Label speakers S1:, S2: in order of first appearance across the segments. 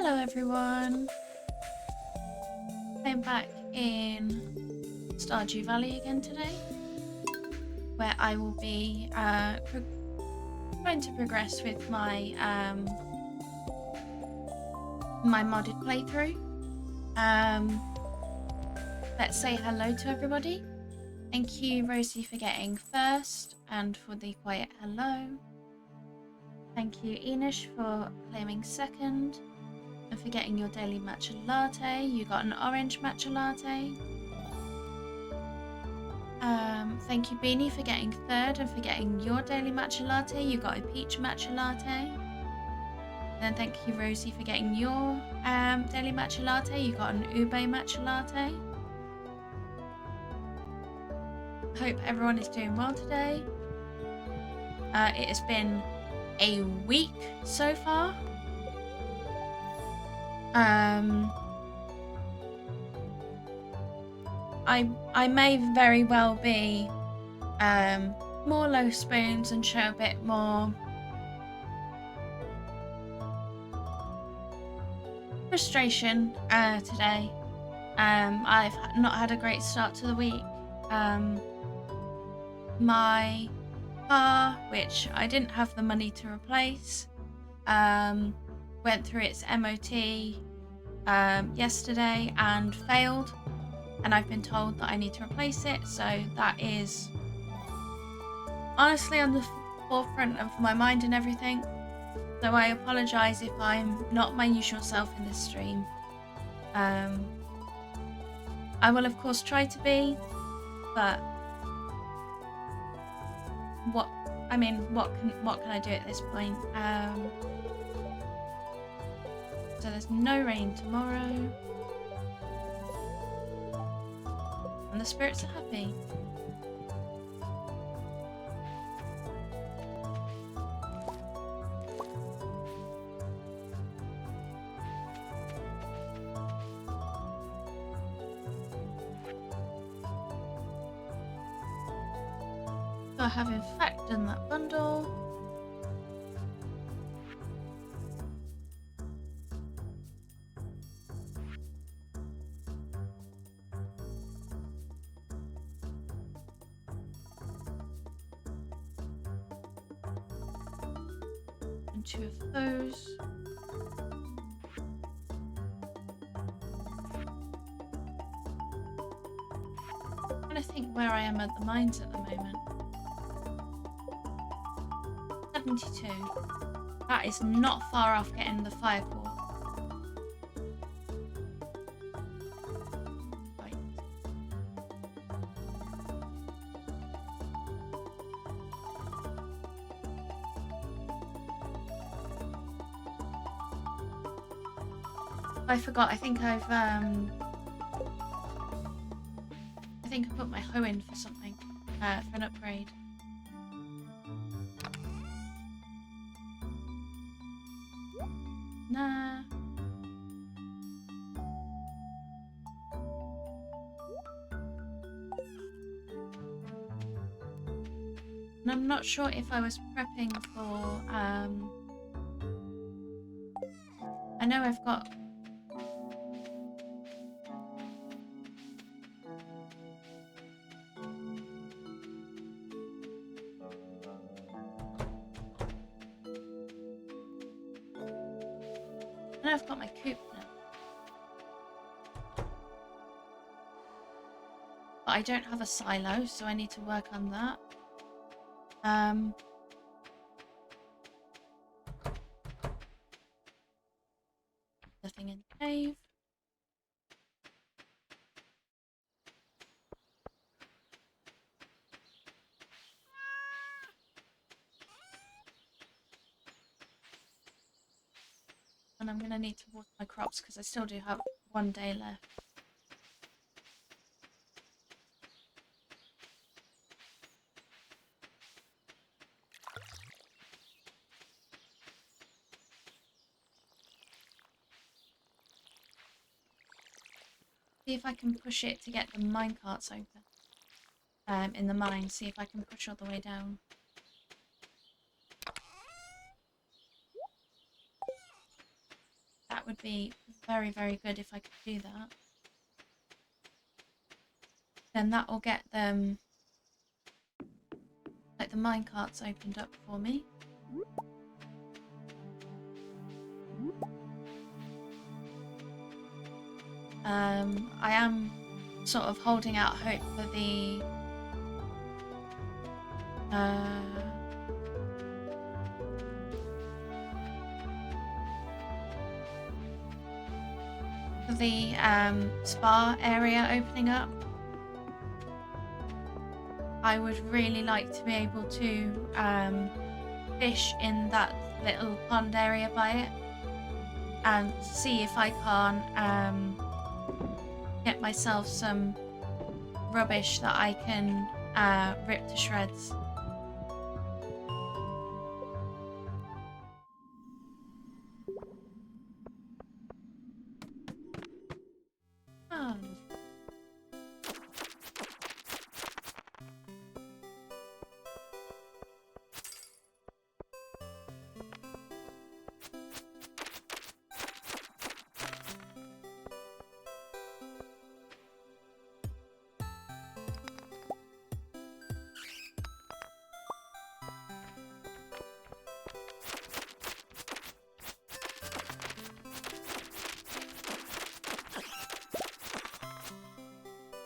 S1: Hello everyone, I'm back in Stardew Valley again today, where I will be trying to progress with my my modded playthrough. Let's say hello to everybody. Thank you Rosie for getting first and for the quiet hello. Thank you Enish for claiming second. And for getting your daily matcha latte. You got an orange matcha latte. Thank you Beanie for getting third and for getting your daily matcha latte. You got a peach matcha latte. And then thank you Rosie for getting your daily matcha latte. You got an ube matcha latte. Hope everyone is doing well today. It has been a week so far. I may very well be more low spoons and show a bit more frustration today. I've not had a great start to the week. My car, which I didn't have the money to replace, went through its MOT yesterday and failed, and I've been told that I need to replace it, so that is honestly on the forefront of my mind and everything, so I apologise if I'm not my usual self in this stream. I will of course try to be, but what can I do at this point? So there's no rain tomorrow. And the spirits are happy. So I have in fact done that bundle. And 2 of those. I'm trying to think where I am at the mines at the moment. 72. That is not far off getting the fire core. Right. I forgot. I think I put my hoe in for something, for an upgrade. Nah. And I'm not sure if I was prepping for, I know I've got my coop now. But I don't have a silo, so I need to work on that. Nothing in the cave. And I'm going to need to water my crops because I still do have 1 day left. See if I can push it to get the minecarts open. In the mine, see if I can push all the way down. would be very, very good if I could do that. Then that will get them, like the minecarts opened up for me. I am sort of holding out hope for the spa area opening up. I would really like to be able to fish in that little pond area by it and see if I can get myself some rubbish that I can rip to shreds. Oh.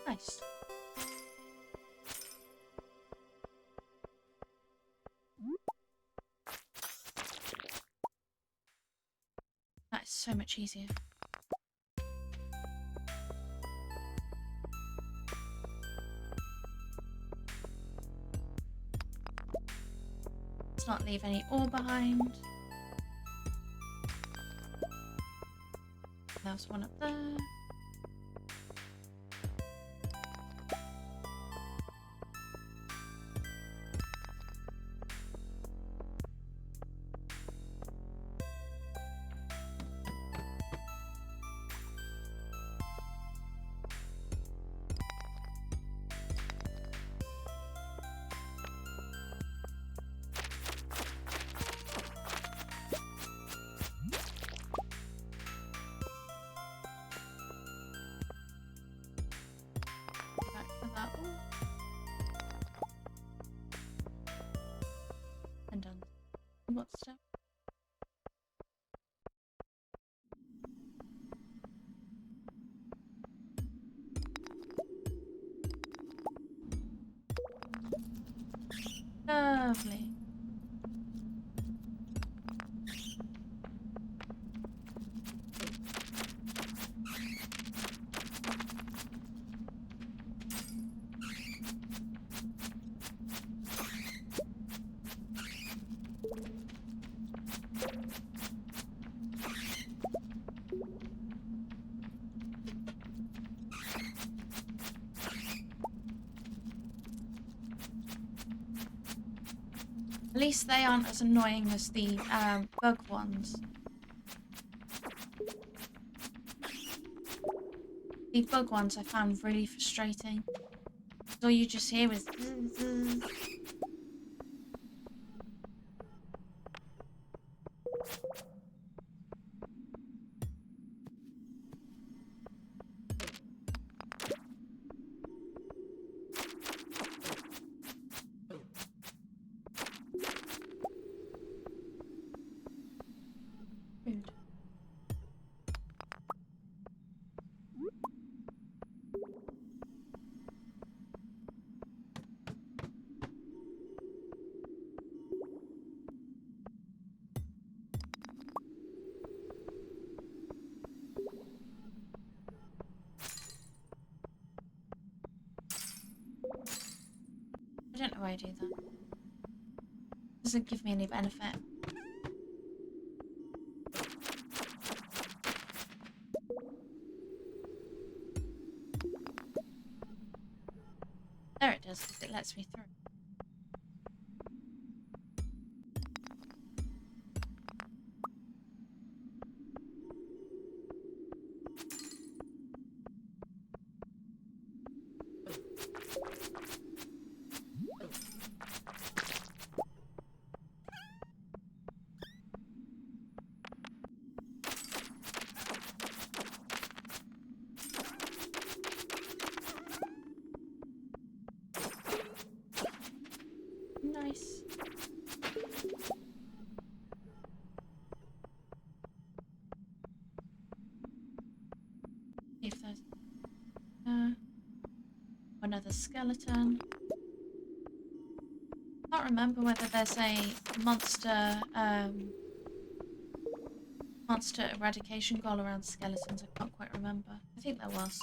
S1: Nice. That's so much easier. Let's not leave any ore behind. There's one up there. And done. What's that? Lovely. At least they aren't as annoying as the bug ones. The bug ones I found really frustrating. All you just hear is rude. I don't know why I do that. Doesn't give me any benefit. There it does, because it lets me through. another skeleton. I can't remember whether there's a monster monster eradication goal around skeletons. I can't quite remember. I think there was.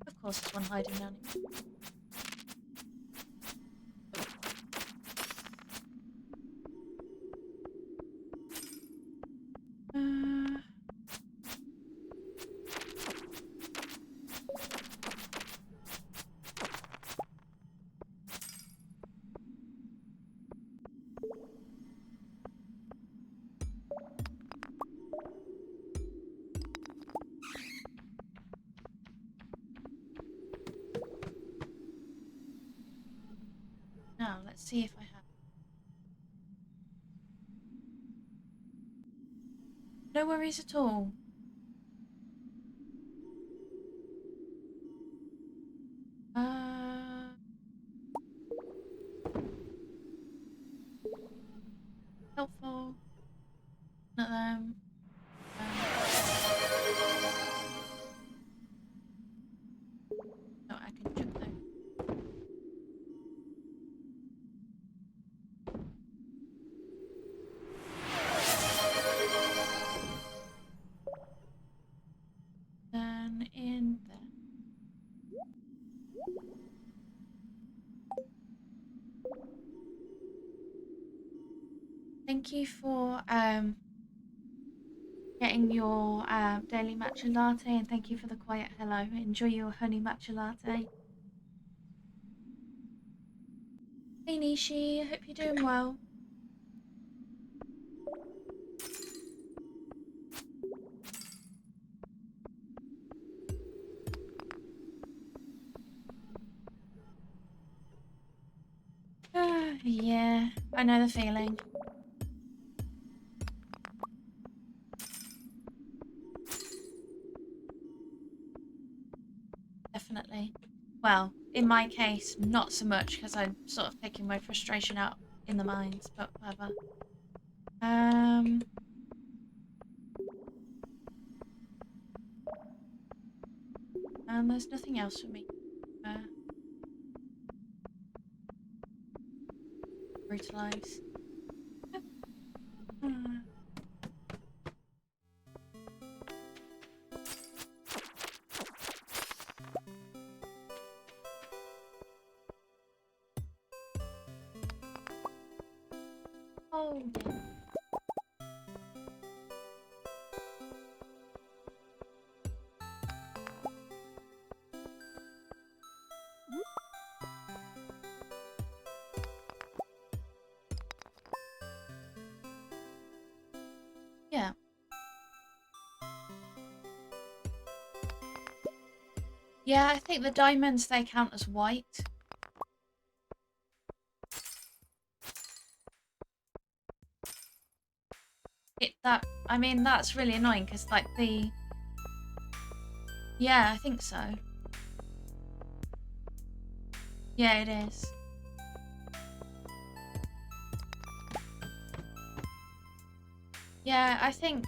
S1: Of course, there's one hiding down here. Now, let's see if I have. No worries at all. Helpful. None of them. No, I can jump though. Then in there. Thank you for getting your daily matcha latte, and thank you for the quiet hello. Enjoy your honey matcha latte. Hey Nishi, I hope you're doing well. Yeah, I know the feeling. Definitely. Well, in my case, not so much because I'm sort of taking my frustration out in the mines, but whatever. And there's nothing else for me. Brutalize. Oh, yeah. Yeah. Yeah, I think the diamonds, they count as white. I mean, that's really annoying because, like, the... Yeah, I think so. Yeah, it is. Yeah, I think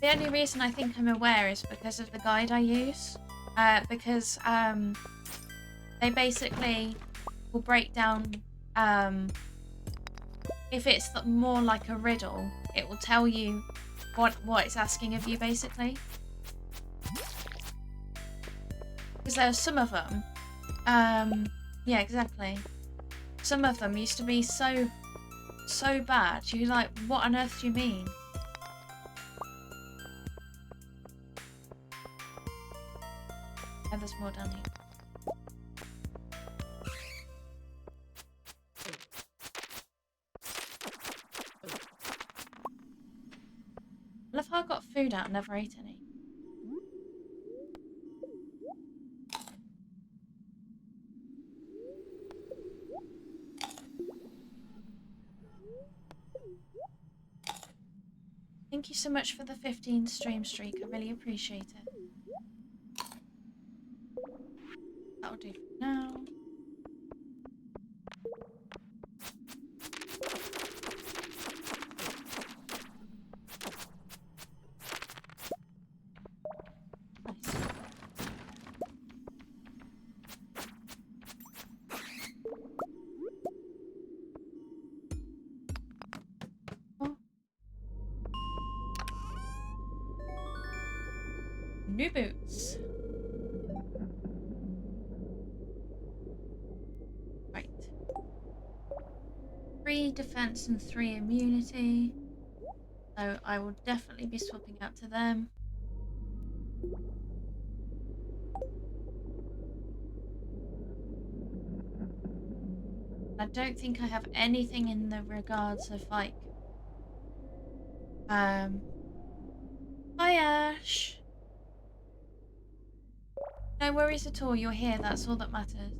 S1: the only reason I think I'm aware is because of the guide I use. Because they basically will break down, if it's more like a riddle, it will tell you what it's asking of you, basically. Because there are some of them, yeah, exactly. Some of them used to be so so bad. You're like, what on earth do you mean? Oh, there's more down here. I love how I got food out and never ate any. Thank you so much for the 15 stream streak. I really appreciate it. That'll do for now. Nice. Oh. New boots. Right. 3 defense and 3 immunity. So I will definitely be swapping out to them. I don't think I have anything in the regards of like hi Ash. No worries at all, you're here, that's all that matters.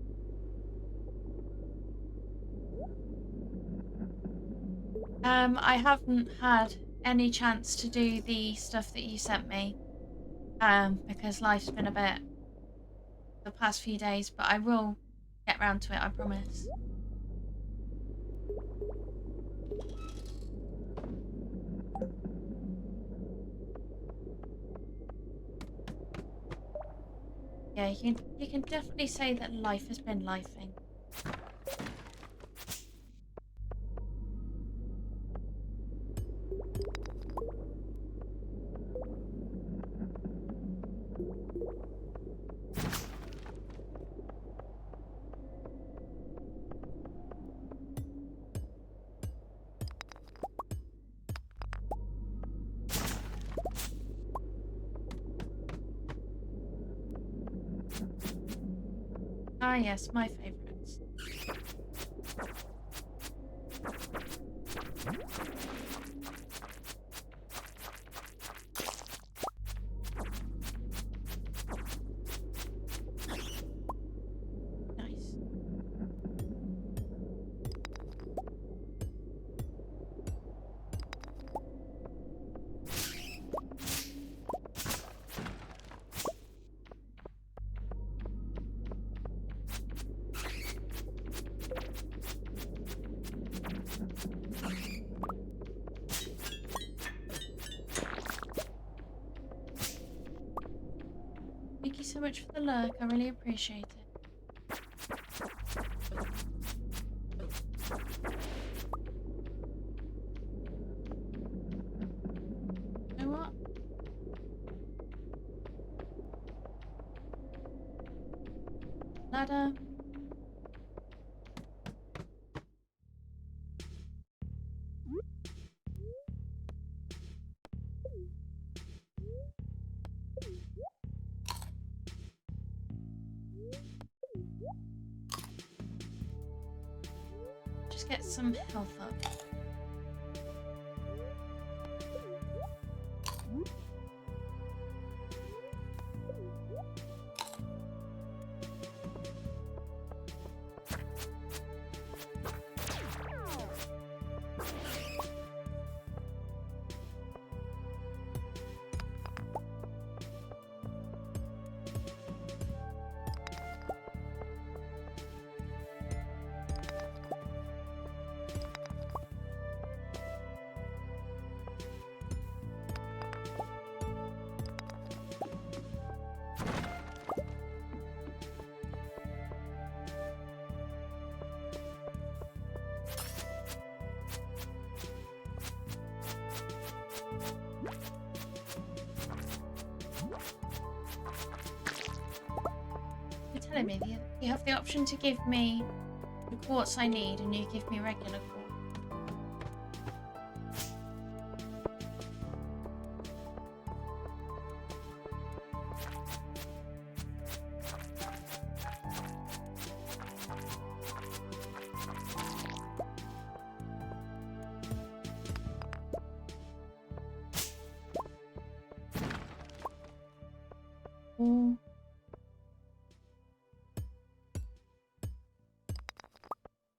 S1: I haven't had any chance to do the stuff that you sent me. Because life's been a bit the past few days, but I will get round to it, I promise. Yeah, you can definitely say that life has been lifing. Ah yes, my favourites. Nice. Thank you so much for the lurk, I really appreciate it. You know what? Ladder. Just get some health up. You're telling me that you have the option to give me the quartz I need and you give me regular quartz.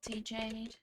S1: See Jade.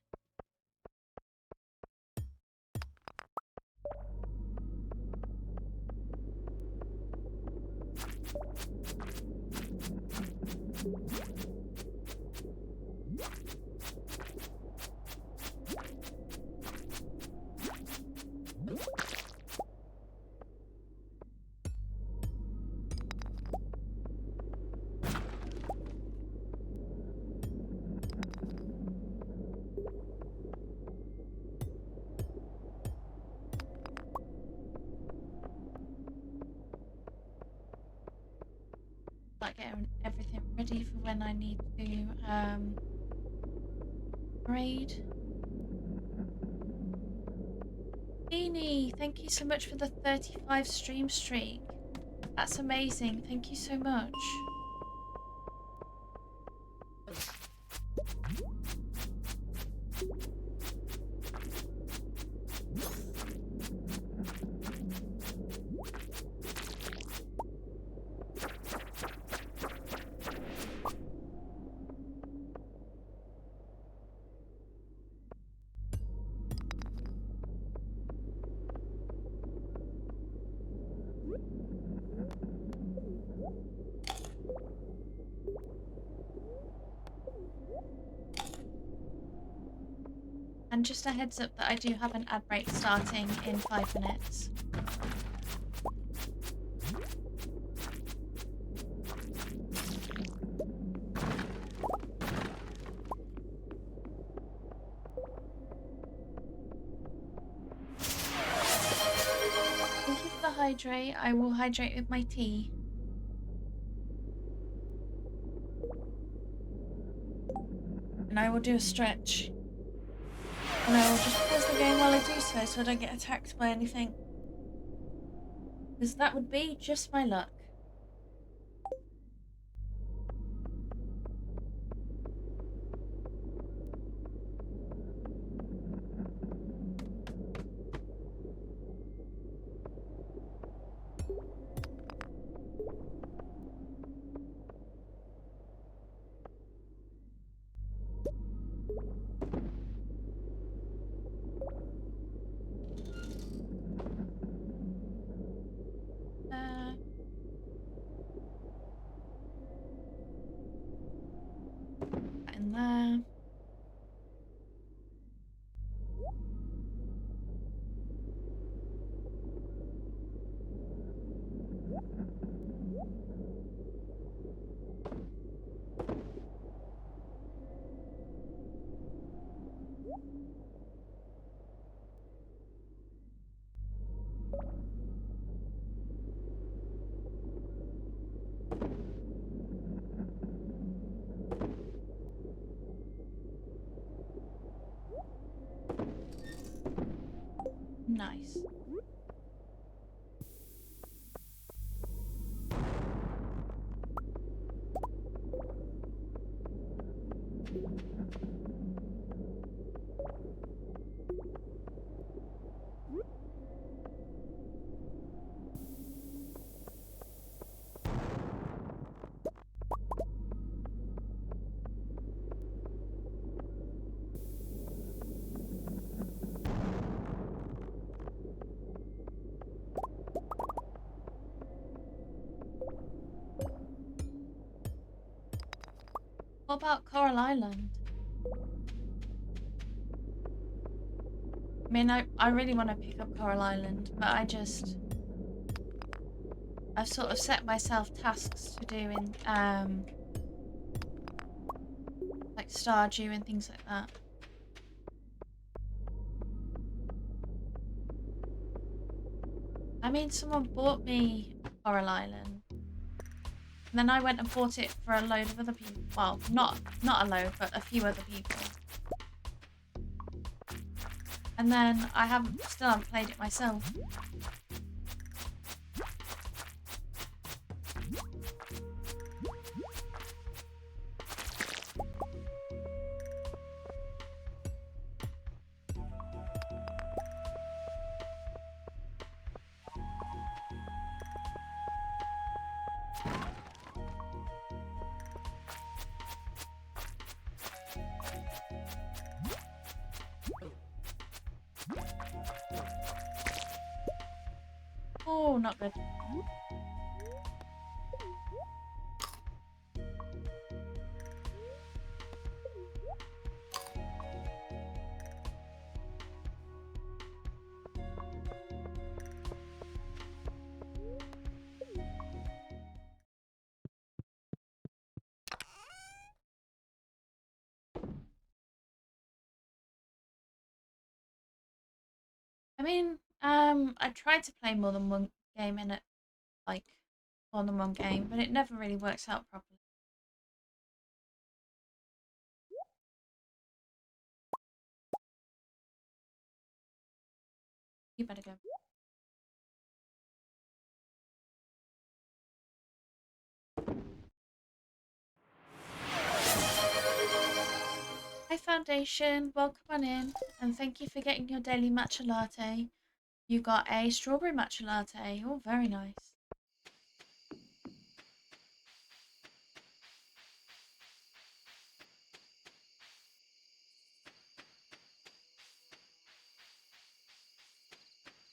S1: Like getting everything ready for when I need to raid. Beanie, thank you so much for the 35 stream streak. That's amazing. Thank you so much. And just a heads up that I do have an ad break starting in 5 minutes. Thank you for the hydrate. I will hydrate with my tea. And I will do a stretch. And I will just pause the game while I do so I don't get attacked by anything. Because that would be just my luck. In there. Nice. What about Coral Island? I mean, I really want to pick up Coral Island, but I've sort of set myself tasks to do in, like Stardew and things like that. I mean, someone bought me Coral Island. And then I went and bought it for a load of other people. Well, not a load, but a few other people. And then I still haven't played it myself. Oh, not good. I mean, I tried to play more than one game in it, like more than one game, but it never really works out properly. You better go. Hi Foundation, welcome on in, and thank you for getting your daily matcha latte. You got a strawberry matcha latte. Oh, very nice.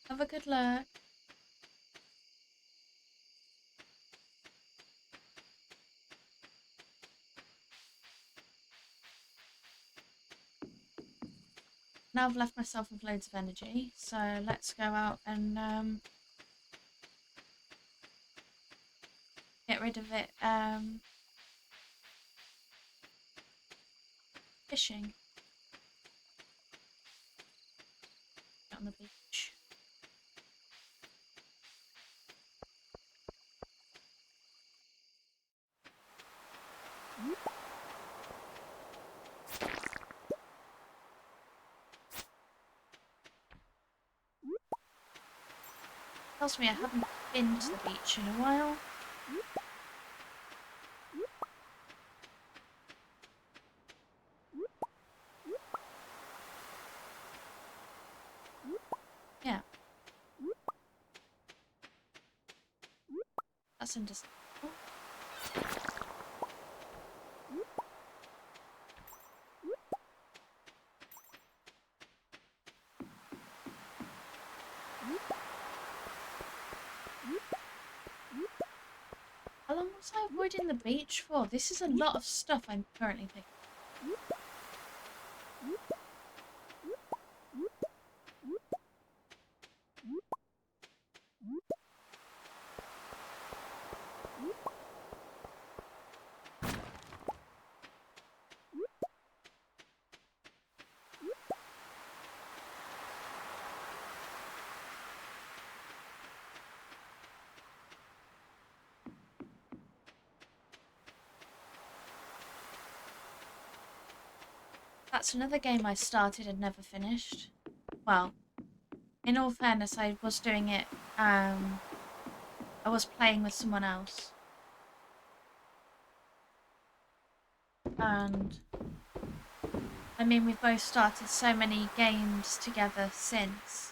S1: Have a good look. Now I've left myself with loads of energy, so let's go out and get rid of it fishing on the beach. Tells me I haven't been to the beach in a while. Yeah. That's understandable. How long was I avoiding the beach for? This is a lot of stuff I'm currently picking. That's another game I started and never finished. Well, in all fairness, I was doing it, I was playing with someone else. And, I mean, we've both started so many games together since.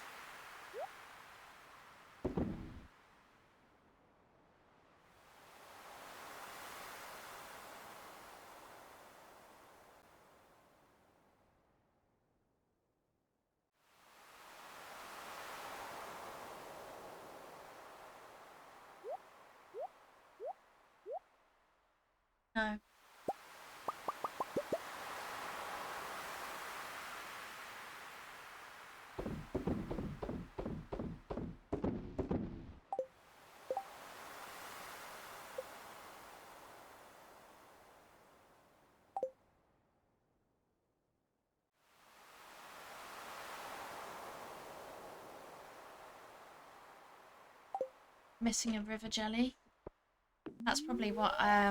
S1: No. Missing a river jelly. That's probably what, I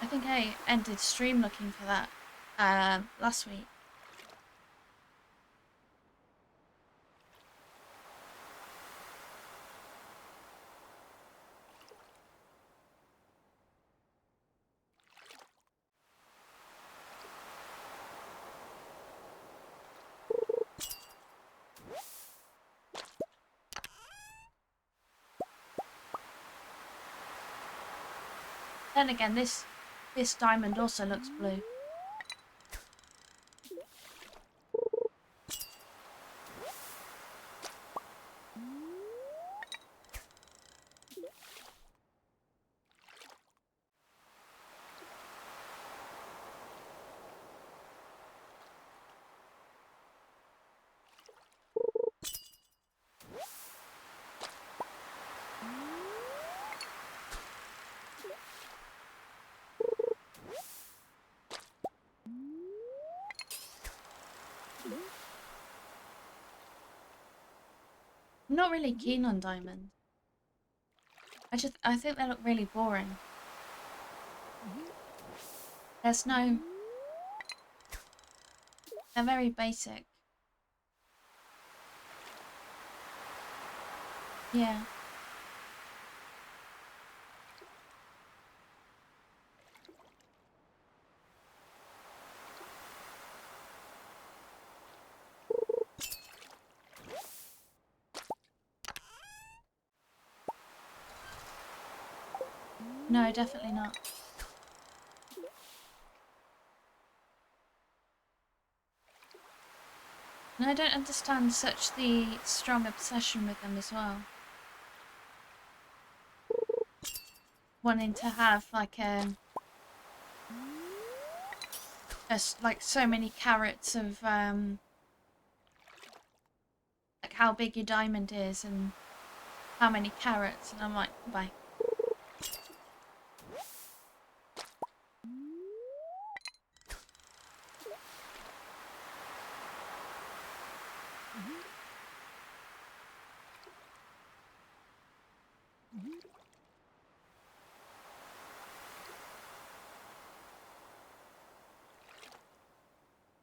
S1: think I ended stream looking for that, last week. Then again, this diamond also looks blue. not really keen on diamonds. I think they look really boring. There's no... They're very basic. Yeah. No, definitely not. And I don't understand such the strong obsession with them as well. Wanting to have like like so many carats of like how big your diamond is and how many carats, and I'm like, bye.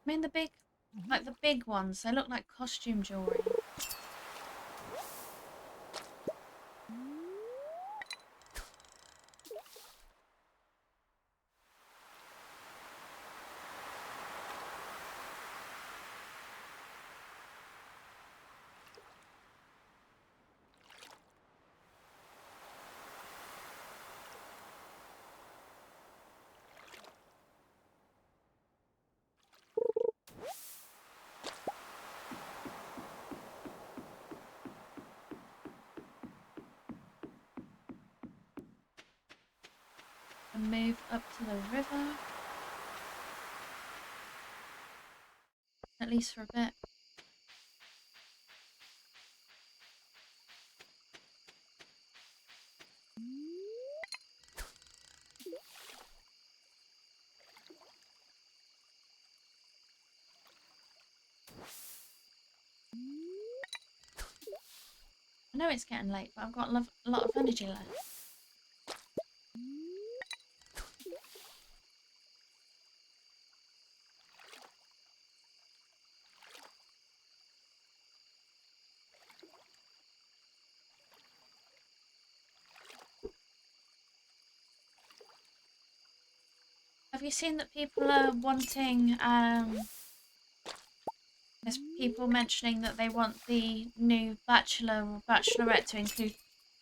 S1: I mean like the big ones, they look like costume jewelry. And move up to the river. At least for a bit. I know it's getting late, but I've got a lot of energy left. Have you seen that people are wanting, there's people mentioning that they want the new bachelor or bachelorette to include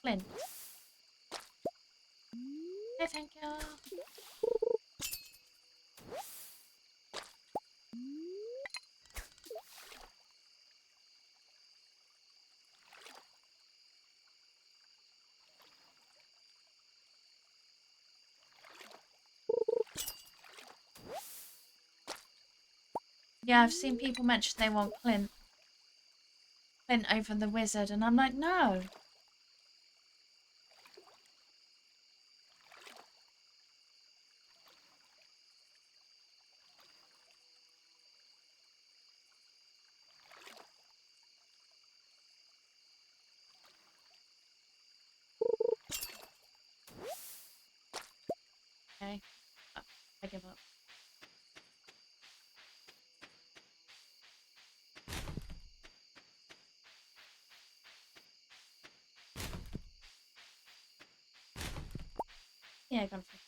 S1: Flint? Okay, thank you. Yeah, I've seen people mention they want Clint over the wizard, and I'm like, no. Okay, I give up. Yeah, gone for it.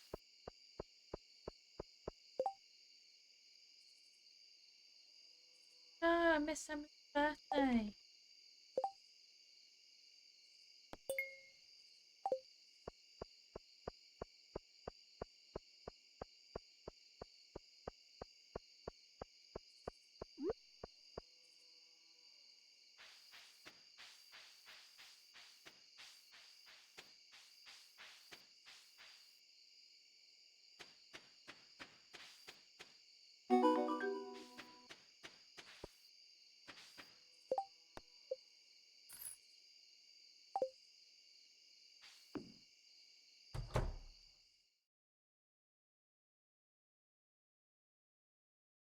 S1: No, I missed somebody's birthday.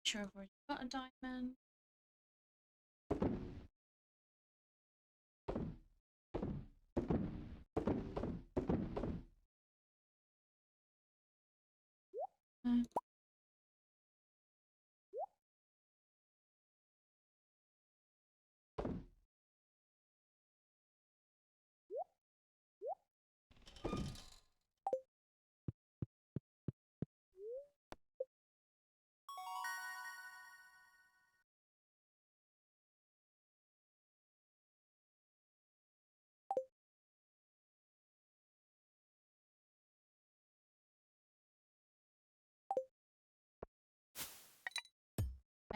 S1: Sure, I've already got a diamond. No.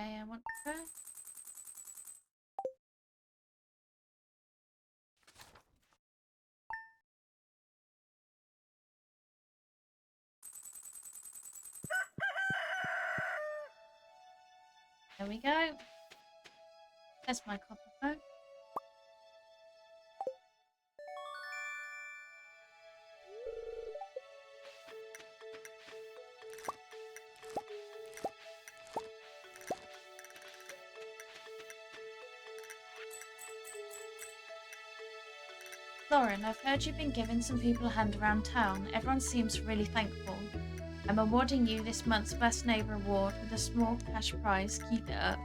S1: Okay, I want to go. There we go. There's my copper phone. Lauren, I've heard you've been giving some people a hand around town. Everyone seems really thankful. I'm awarding you this month's Best Neighbour Award with a small cash prize. Keep it up.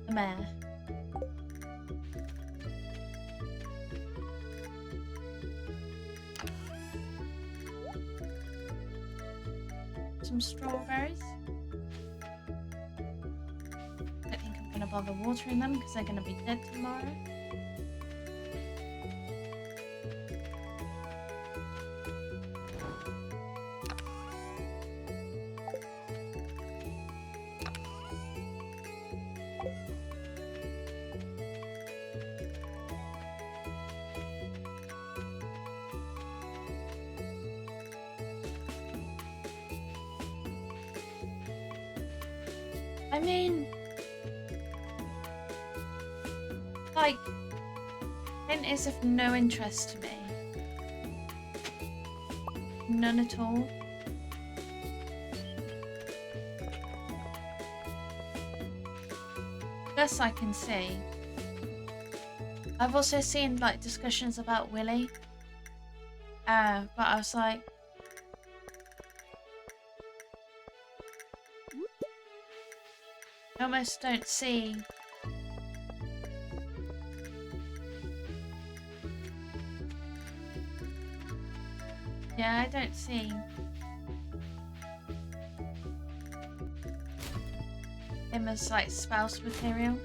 S1: The Mayor. Some strawberries. I don't think I'm going to bother watering them because they're going to be dead tomorrow. I mean, like, Hint is of no interest to me. None at all. Best I can see. I've also seen like discussions about Willy. But I was like, I almost don't see I don't see him as like spouse material.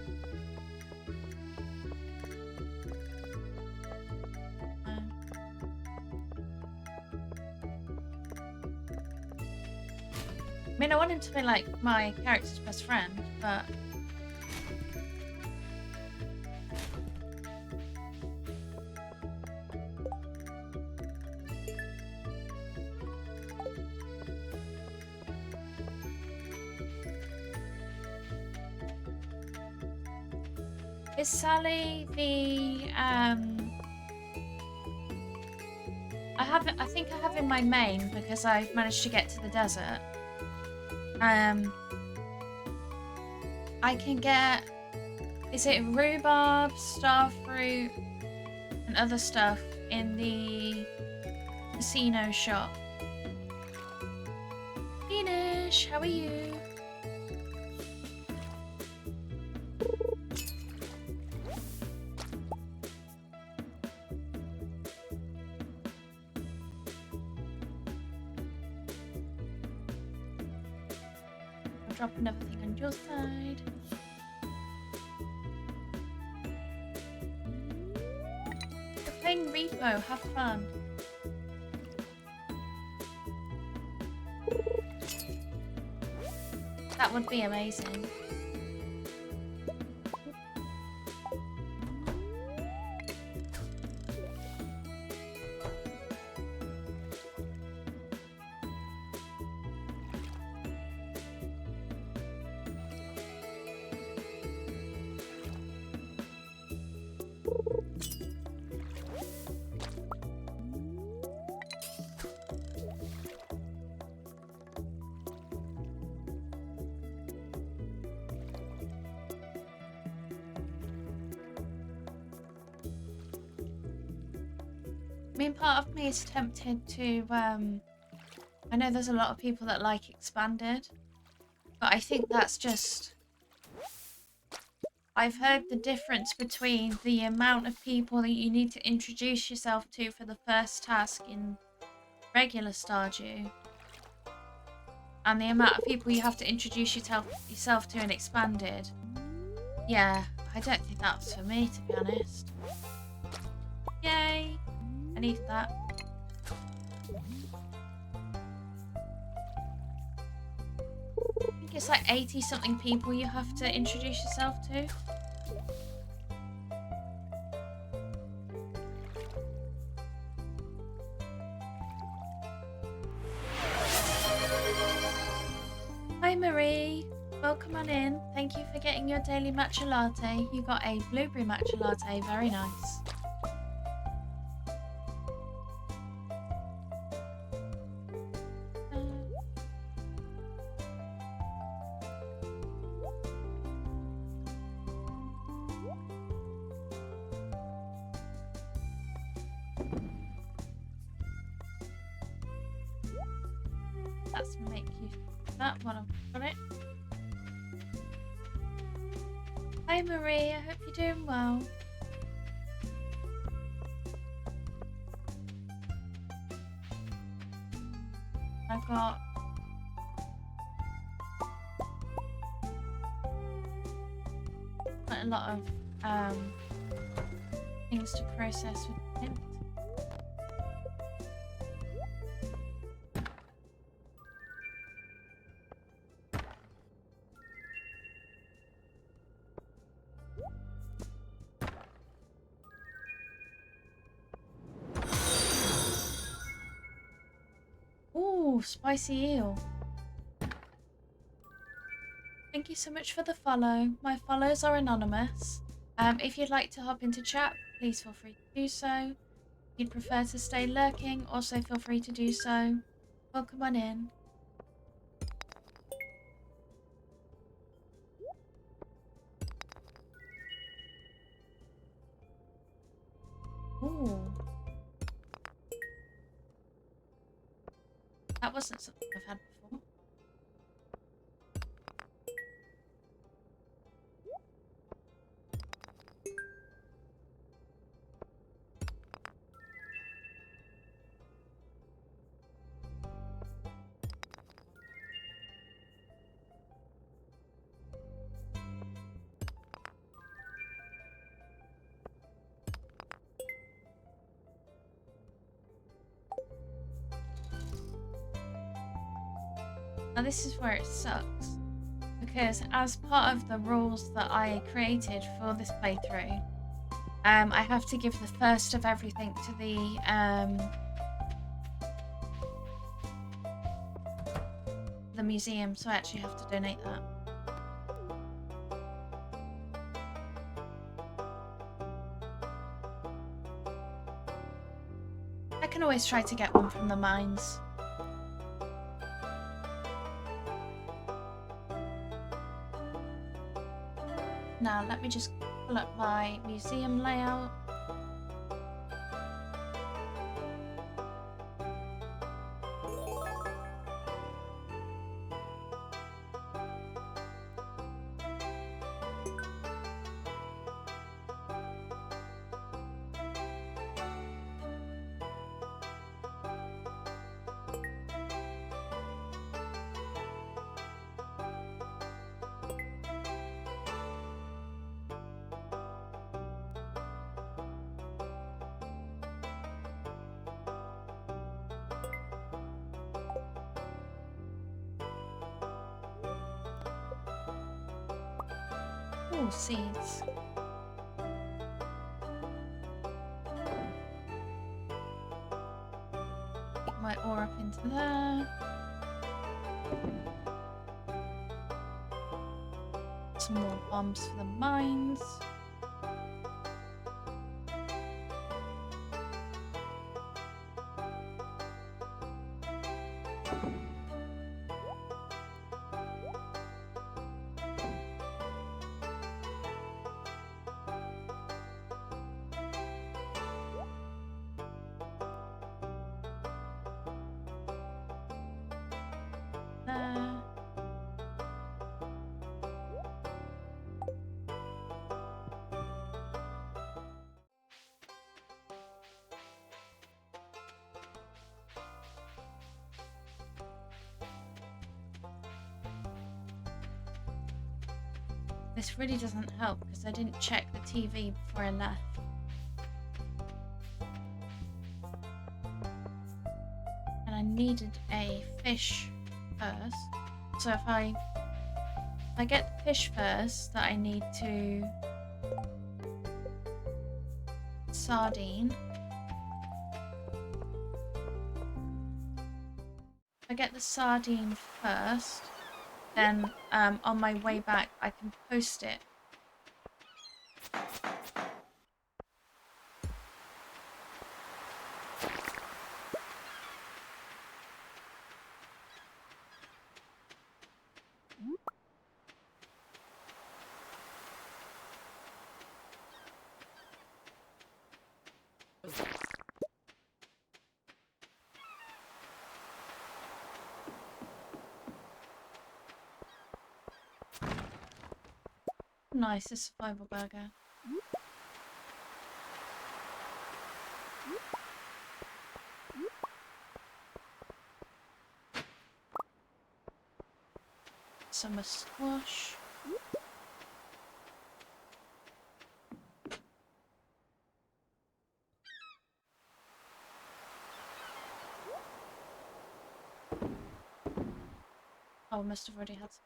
S1: I mean, I want him to be like my character's best friend, but is Sally the I think I have in my main because I've managed to get to the desert. I can get, is it rhubarb, starfruit, and other stuff in the casino shop. Inish, how are you? I'll drop another thing on your side. We're playing Repo, have fun. That would be amazing. I mean, part of me is tempted to I know there's a lot of people that like expanded, but I think that's just... I've heard the difference between the amount of people that you need to introduce yourself to for the first task in regular Stardew and the amount of people you have to introduce yourself to in expanded. Yeah, I don't think that's for me, to be honest. Yay! I need that. I think it's like 80 something people you have to introduce yourself to. Hi Marie, welcome on in. Thank you for getting your daily matcha latte. You got a blueberry matcha latte, very nice. Let's make you that one. I've got it. Hi Marie, I hope you're doing well. I've got quite a lot of things to process with him. Ooh, spicy eel. Thank you so much for the follow. My follows are anonymous. If you'd like to hop into chat, please feel free to do so. If you'd prefer to stay lurking, also feel free to do so. Welcome on in. Ooh. That wasn't something I've had before. Now this is where it sucks, because as part of the rules that I created for this playthrough, I have to give the first of everything to the museum, so I actually have to donate that. I can always try to get one from the mines. Now let me just pull up my museum layout. Oh, seeds. Get my ore up into there. Some more bombs for the mines. this really doesn't help because I didn't check the TV before I left. And I needed a fish first. So if I get the fish first that I need to sardine. If I get the sardine first, then on my way back I can post it. Nice, a survival burger. Summer squash. Oh, must have already had some.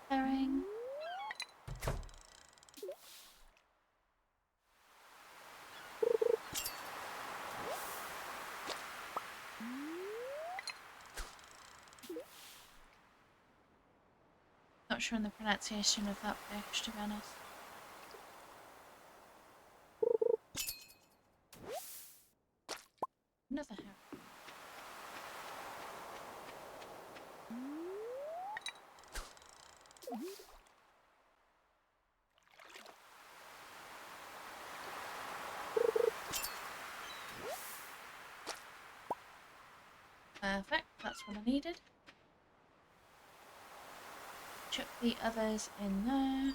S1: Herring. Not sure on the pronunciation of that fish, to be honest. Another herring. Perfect, that's what I needed. Chuck the others in there.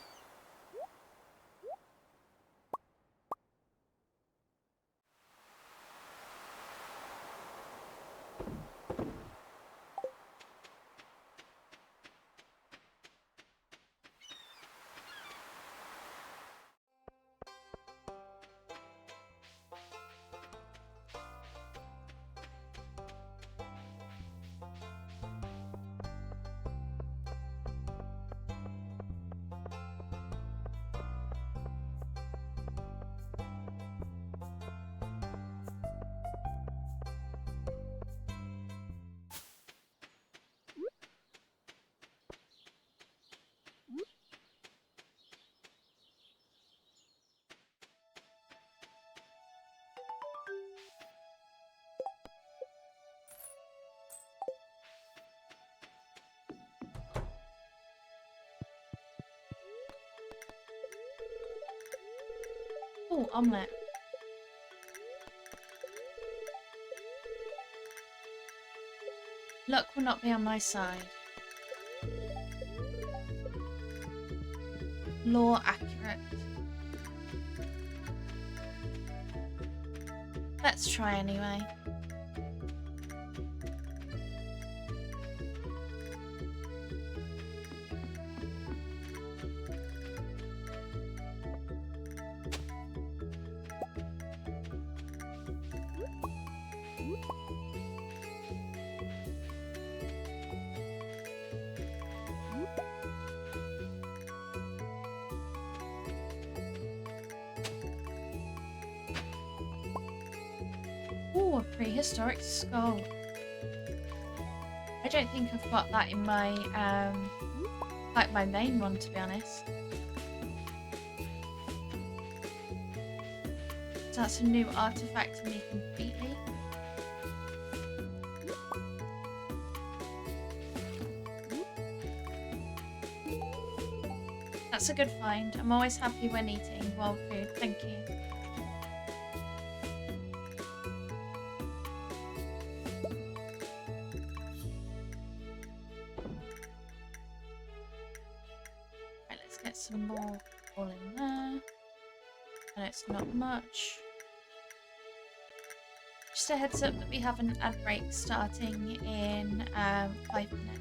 S1: Oh, omelette. Luck will not be on my side. Law accurate. Let's try anyway. Oh, prehistoric skull. I don't think I've got that in my, like my main one, to be honest. So that's a new artifact to me completely. That's a good find. I'm always happy when eating wild food. Thank you. Right, let's get some more all in there. And it's not much. Just a heads up that we have an ad break starting in 5 minutes.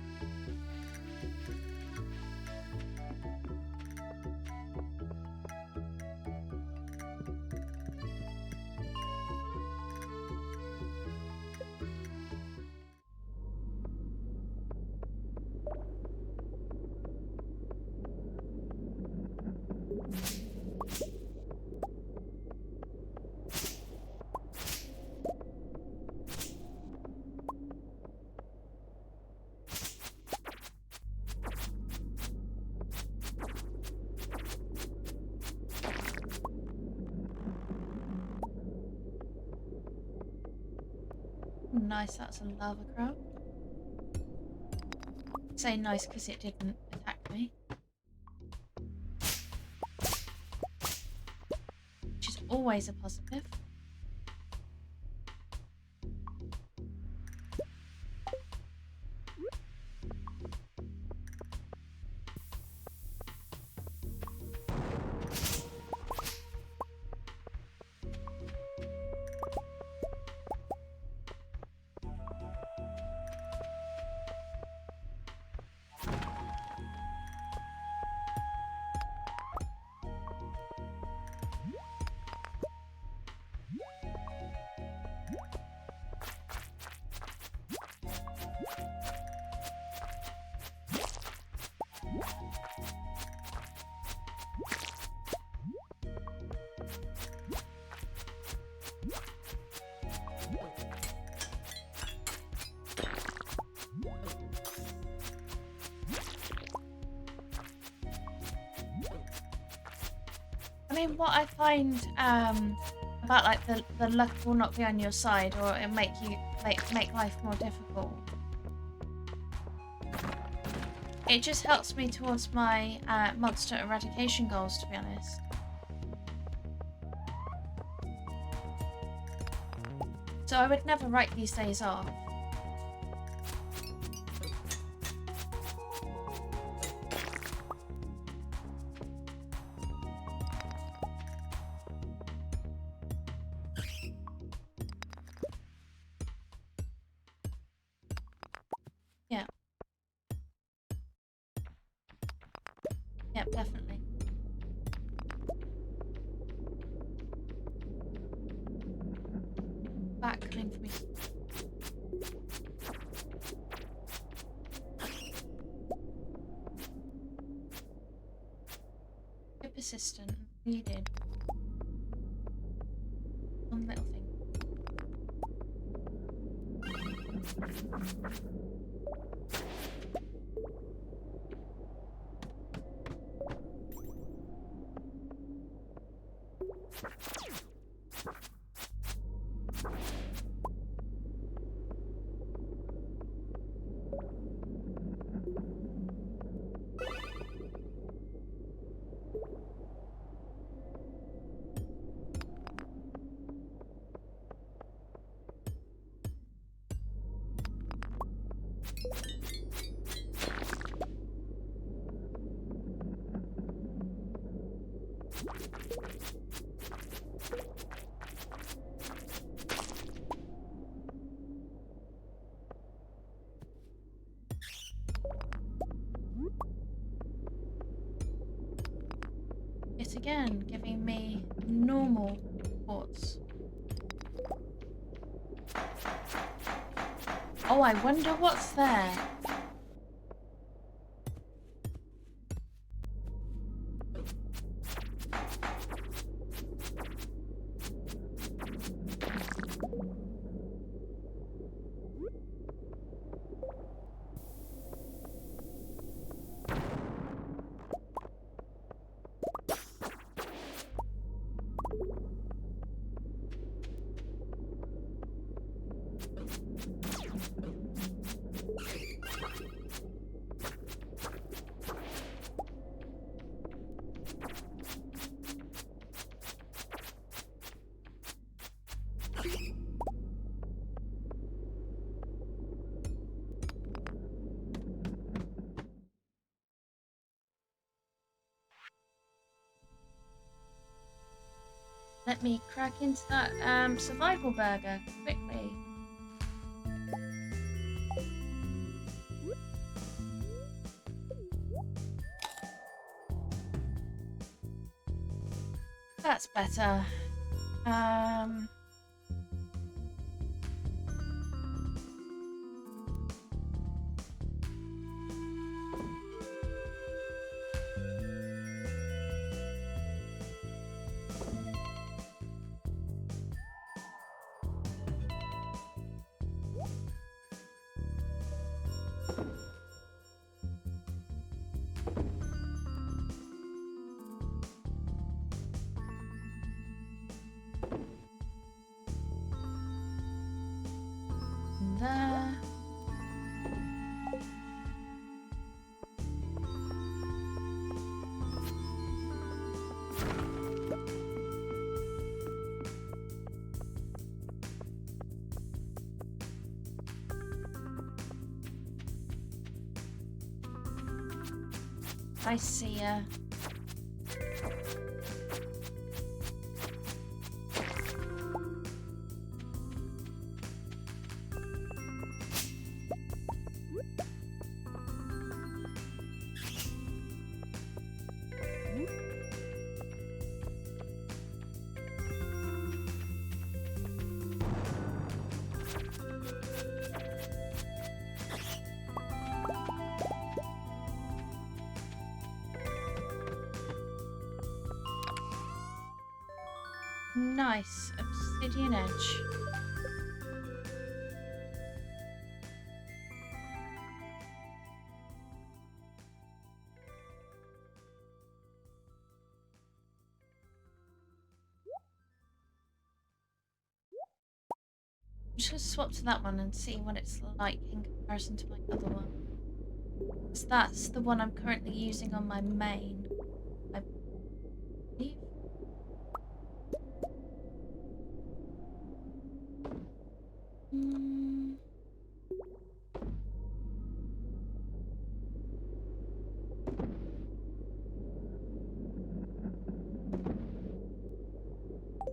S1: Nice, that's a lava crab. I say nice because it didn't attack me. Which is always a positive. I mean, what I find about like the luck will not be on your side, or it make life more difficult. It just helps me towards my monster eradication goals, to be honest. So I would never write these days off. Yeah. Yep, definitely. Back coming for me. Be persistent. Needed. One little thing. Yet again, giving me normal quartz. Oh, I wonder what's there. Let me crack into that survival burger quickly. That's better. There. I see ya. Nice obsidian edge. I'm just going to swap to that one and see what it's like in comparison to my other one. Because that's the one I'm currently using on my main, I believe.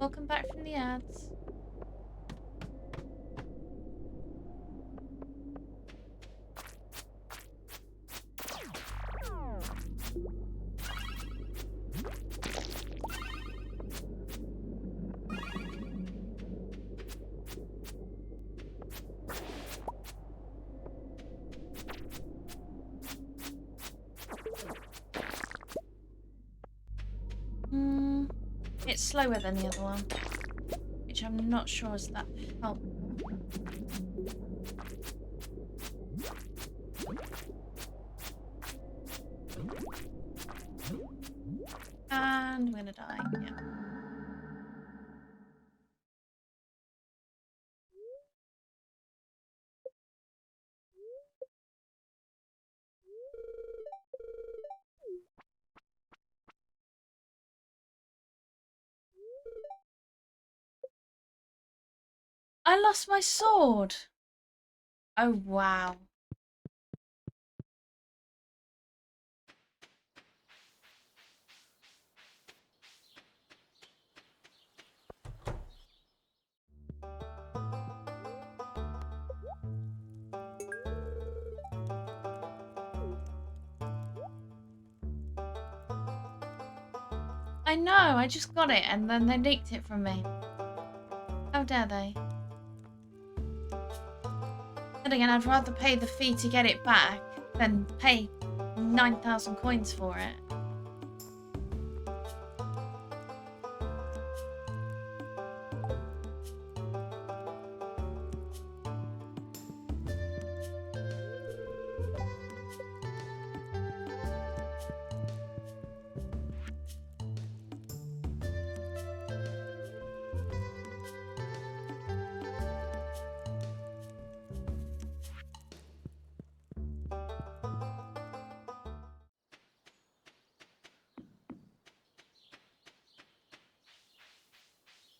S1: Welcome back from the ads. It's slower than the other one, which I'm not sure is that helpful. And we're gonna die, yeah. I lost my sword! Oh, wow. I know, I just got it and then they nicked it from me. How dare they? Then again, I'd rather pay the fee to get it back than pay 9,000 coins for it.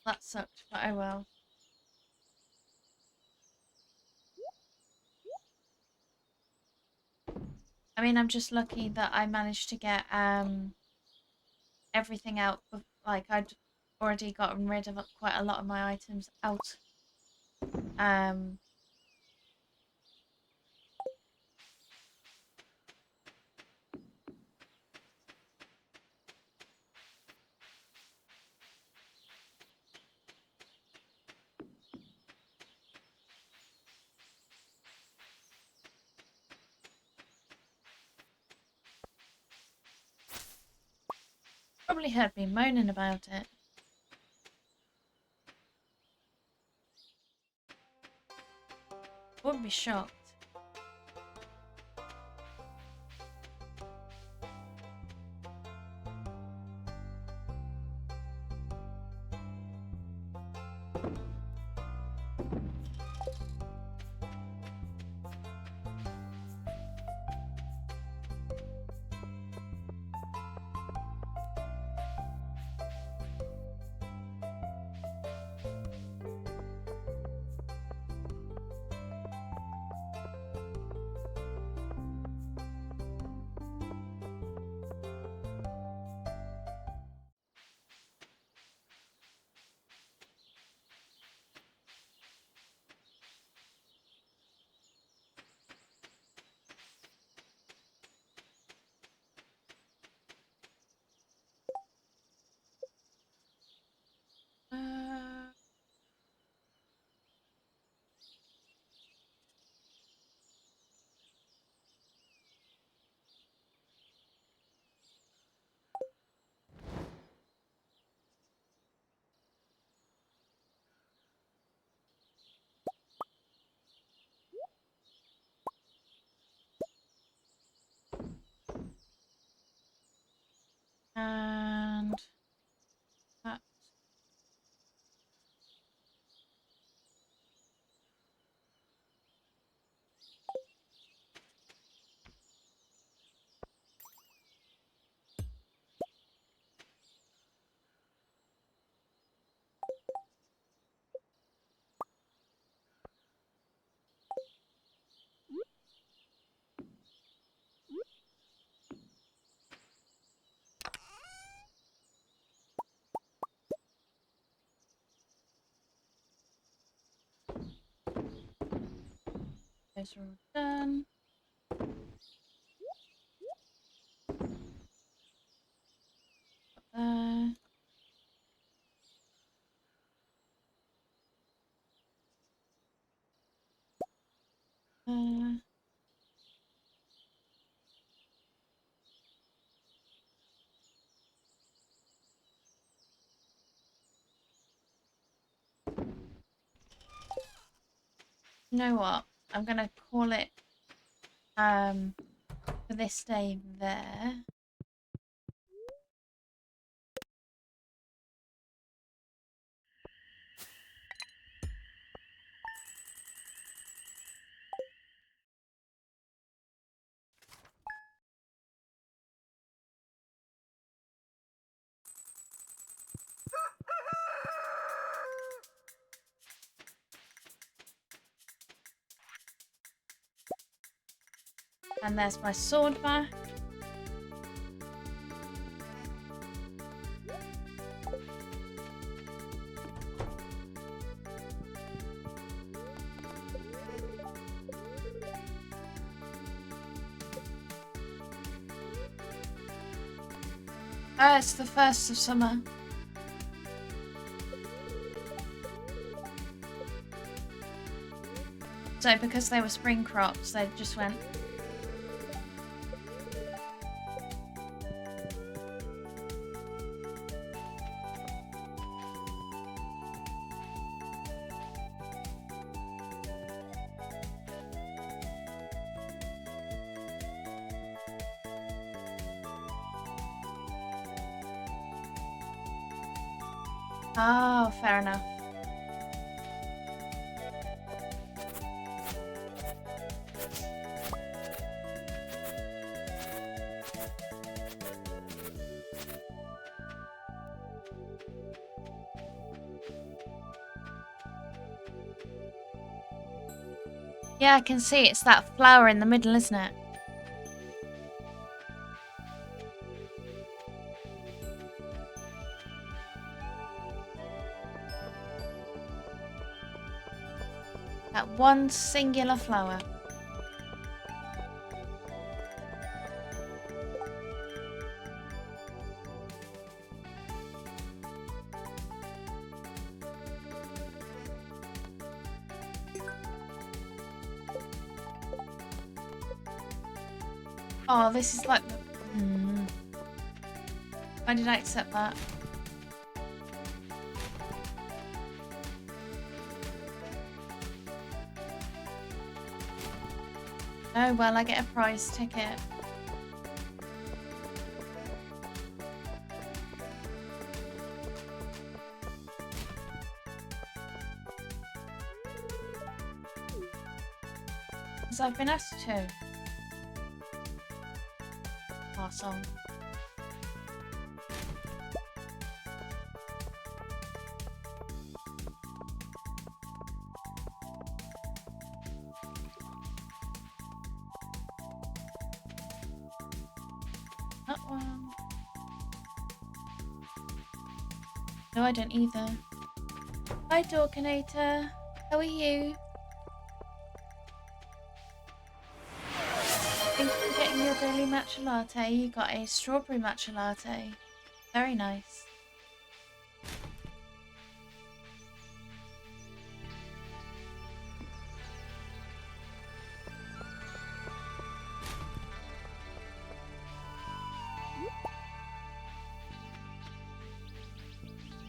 S1: That sucked, but oh well. I mean, I'm just lucky that I managed to get everything out. Like, I'd already gotten rid of quite a lot of my items out. Probably heard me moaning about it. Wouldn't be shocked. And that. Those are all done. There. There. You know what? I'm gonna call it for this day there. And there's my sword back. Oh, it's the 1st of summer. So because they were spring crops, they just went. Oh, fair enough. Yeah, I can see it's that flower in the middle, isn't it? That one singular flower. Oh, this is like the... Why did I accept that? Oh, well, I get a prize ticket. Because I've been asked to. Pass on. That one. No, I don't either. Hi, Dorkinator. How are you? Thank you for getting your daily matcha latte. You got a strawberry matcha latte. Very nice.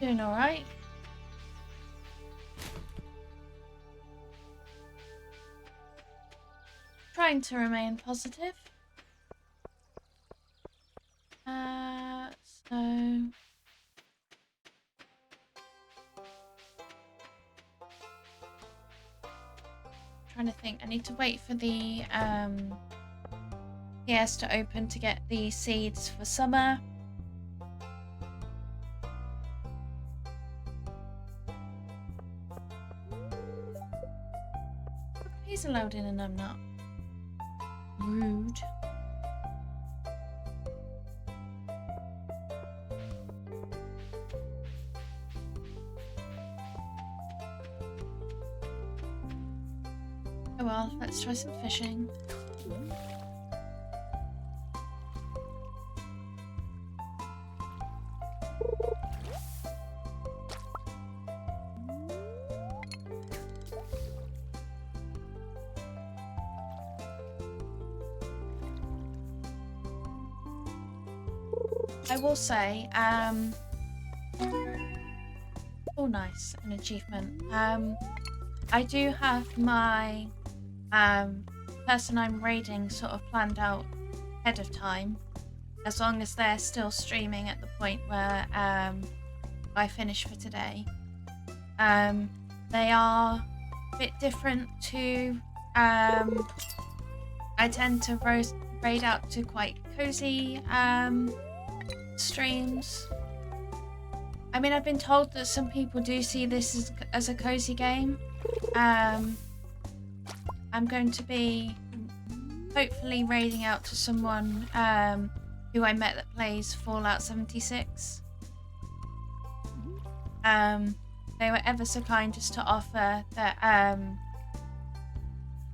S1: Doing all right. Trying to remain positive. So trying to think. I need to wait for the PS to open to get the seeds for summer. He's allowed in and I'm not. Rude. Oh well, let's try some fishing. I will say, oh nice, an achievement. I do have my person I'm raiding sort of planned out ahead of time, as long as they're still streaming at the point where I finish for today. They are a bit different to, I tend to raid out to quite cozy streams. I mean, I've been told that some people do see this as a cozy game. I'm going to be hopefully raiding out to someone who I met that plays Fallout 76. They were ever so kind just to offer that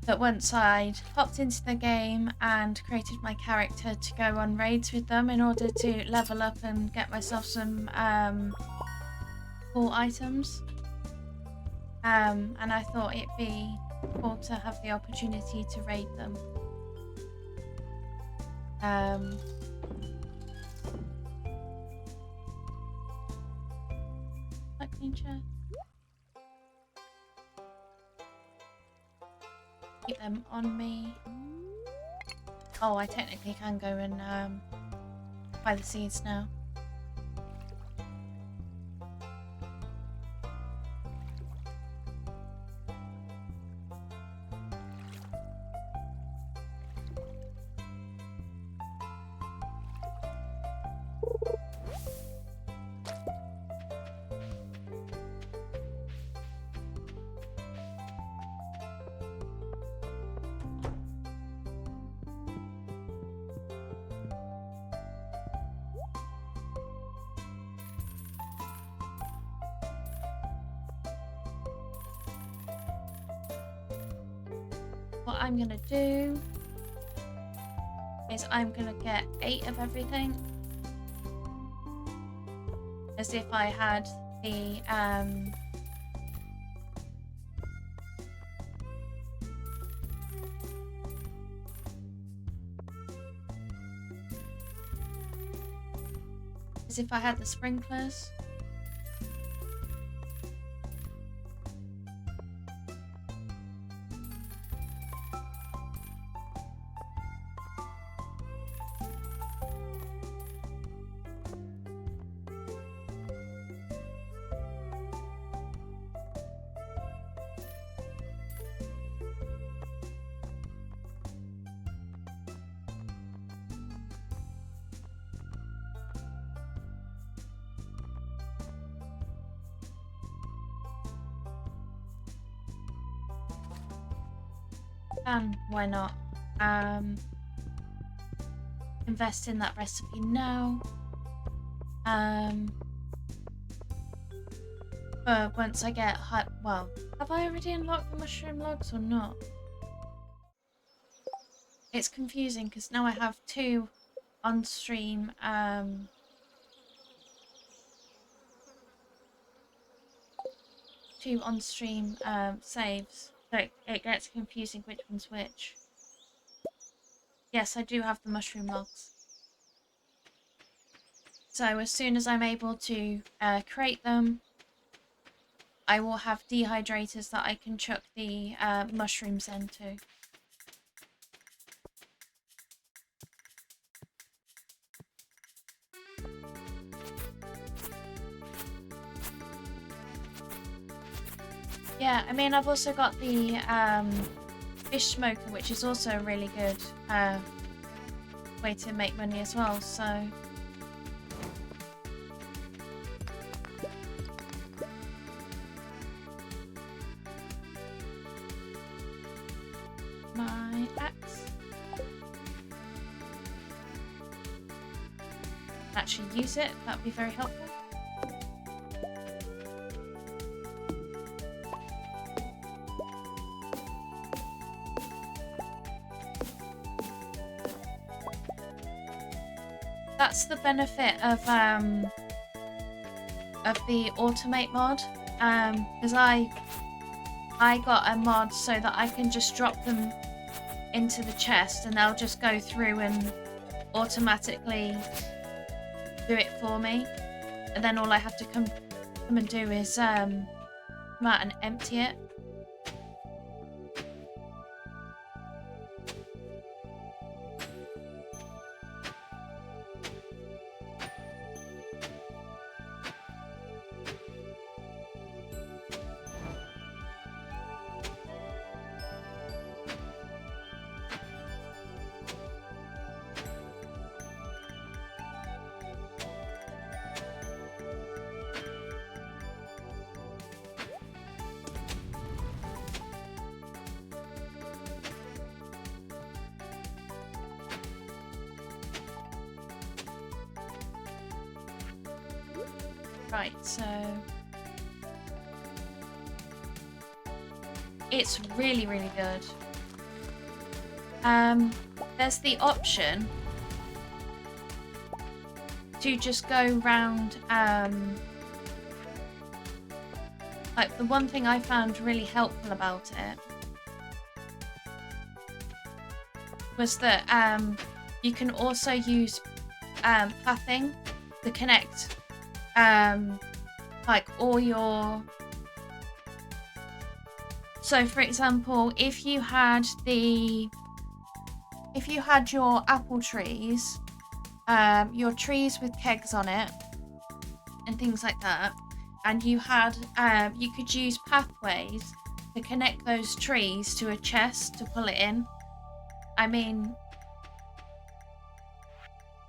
S1: that once I'd hopped into the game and created my character to go on raids with them in order to level up and get myself some cool items. And I thought it'd be cool to have the opportunity to raid them. Like nature. Keep them on me. Oh, I technically can go and buy the seeds now. what I'm gonna do is I'm gonna get 8 of everything. As if I had the as if I had the sprinklers. And why not invest in that recipe now, but once I get well, have I already unlocked the mushroom logs or not? It's confusing because now I have 2 on-stream saves. So it gets confusing which one's which. Yes, I do have the mushroom logs. So as soon as I'm able to create them, I will have dehydrators that I can chuck the mushrooms into. Yeah, I mean, I've also got the fish smoker, which is also a really good way to make money as well, so... My axe. Actually use it, that would be very helpful. That's the benefit of the automate mod, because I got a mod so that I can just drop them into the chest and they'll just go through and automatically do it for me, and then all I have to come and do is come out and empty it. Right, so it's really, really good. There's the option to just go round, like the one thing I found really helpful about it was that you can also use pathing to connect like all your... So for example, if you had your apple trees, your trees with kegs on it and things like that, and you had you could use pathways to connect those trees to a chest to pull it in. I mean,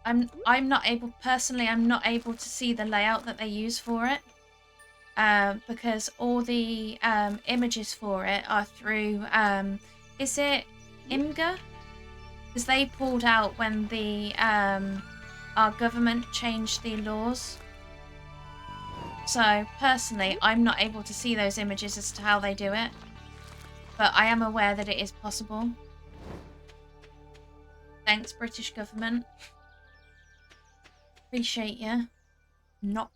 S1: I'm not able to see the layout that they use for it, because all the images for it are through is it Imgur? Because they pulled out when the our government changed the laws. So personally, I'm not able to see those images as to how they do it. but I am aware that it is possible. Thanks, British government. Appreciate you. Not.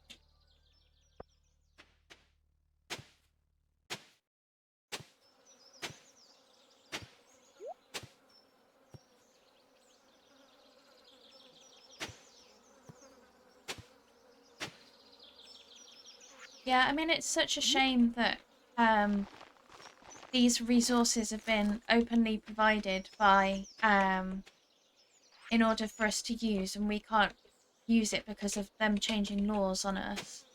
S1: Yeah, I mean, it's such a shame that these resources have been openly provided by in order for us to use, and we can't use it because of them changing laws on us.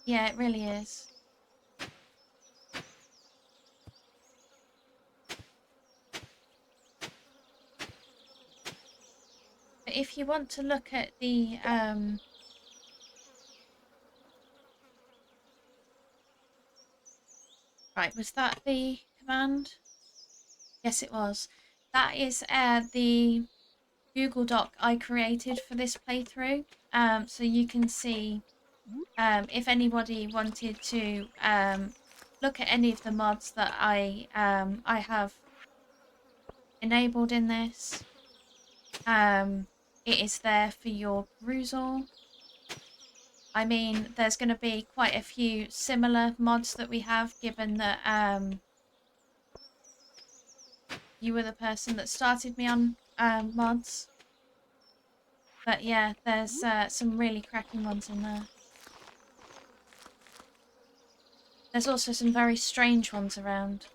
S1: Yeah, it really is. But if you want to look at the right, was that the command? Yes, it was. That is the Google Doc I created for this playthrough. So you can see if anybody wanted to look at any of the mods that I have enabled in this. It is there for your perusal. I mean, there's going to be quite a few similar mods that we have, given that you were the person that started me on mods. But yeah, there's some really cracking ones in there. There's also some very strange ones around.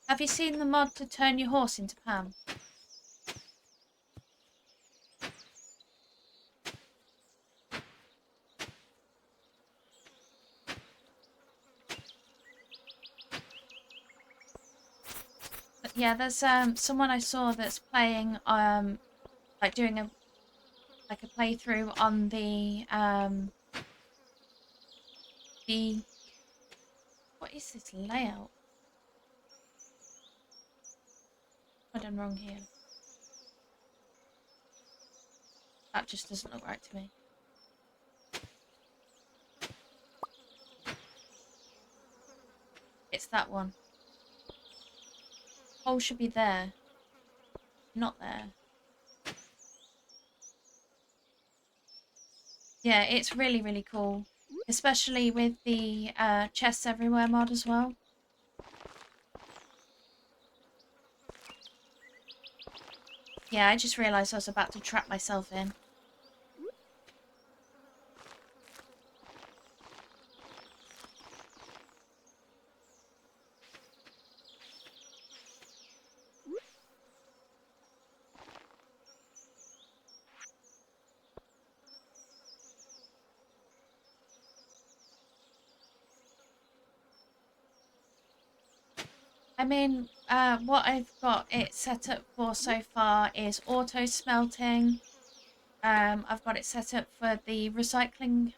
S1: Have you seen the mod to turn your horse into Pam? But yeah, there's someone I saw that's playing like doing a playthrough on the what is this layout? I've done wrong here. That just doesn't look right to me. It's that one. Hole should be there. Not there. Yeah, it's really, really cool. Especially with the chests everywhere mod as well. Yeah, I just realised I was about to trap myself in. I mean, what I've got it set up for so far is auto smelting. I've got it set up for the recycling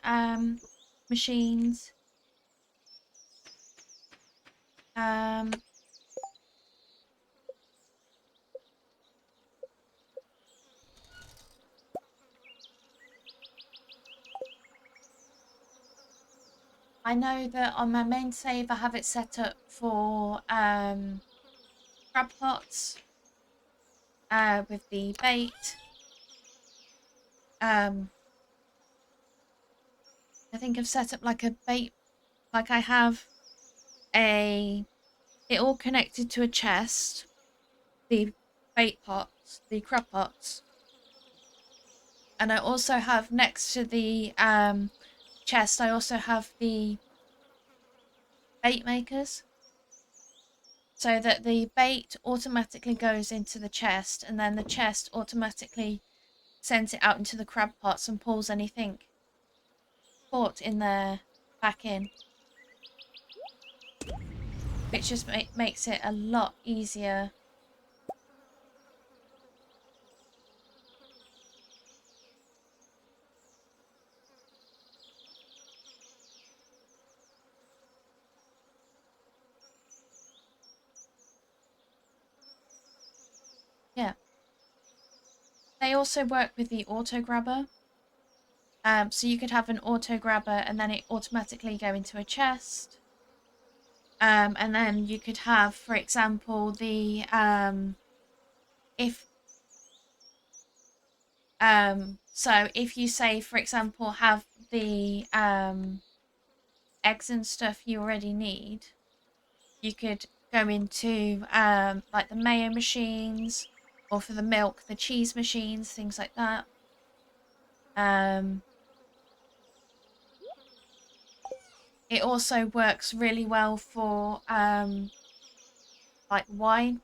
S1: machines. I know that on my main save I have it set up for crab pots with the bait. I think I've set up like a bait, like I have it all connected to a chest, the bait pots, the crab pots. And I also have next to the chest, I also have the bait makers. So that the bait automatically goes into the chest, and then the chest automatically sends it out into the crab pots and pulls anything caught in there back in. Which just makes it a lot easier. they also work with the auto grabber. So you could have an auto grabber and then it automatically go into a chest. And then you could have, for example, the so if you say, for example, have the eggs and stuff you already need, you could go into like the mayo machines, or for the milk, the cheese machines, things like that. It also works really well for like wine,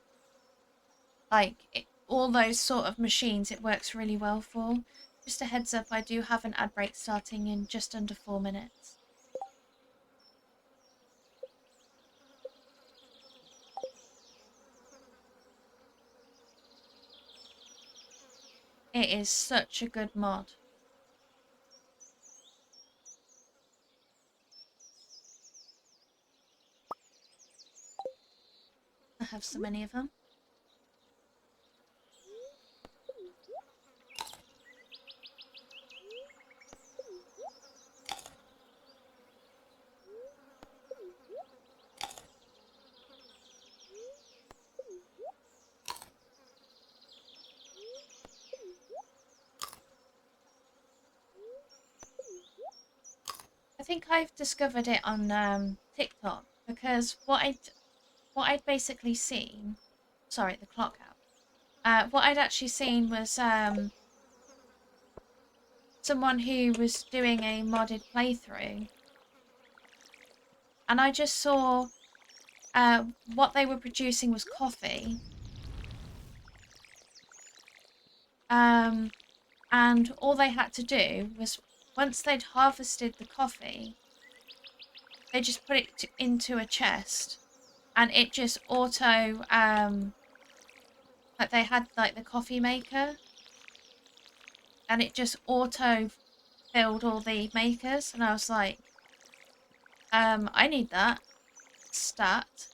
S1: all those sort of machines. It works really well for. Just a heads up, I do have an ad break starting in just under 4 minutes. It is such a good mod. I have so many of them. I think I've discovered it on TikTok, because what I'd basically seen, sorry, the clock out. What I'd actually seen was someone who was doing a modded playthrough, and I just saw what they were producing was coffee. And all they had to do was, once they'd harvested the coffee, they just put it into a chest, and it just auto like they had like the coffee maker, and it just auto filled all the makers, and I was like, I need that stat.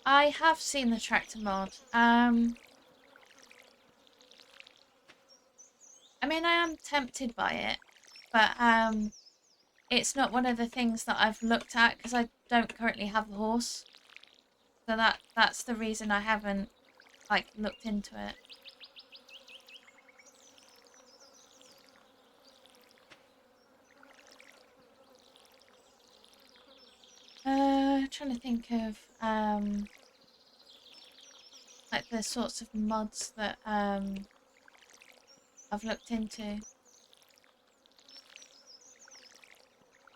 S1: I have seen the tractor mod. I mean, I am tempted by it, but it's not one of the things that I've looked at, because I don't currently have a horse. So that's the reason I haven't like looked into it. Trying to think of like the sorts of mods that I've looked into.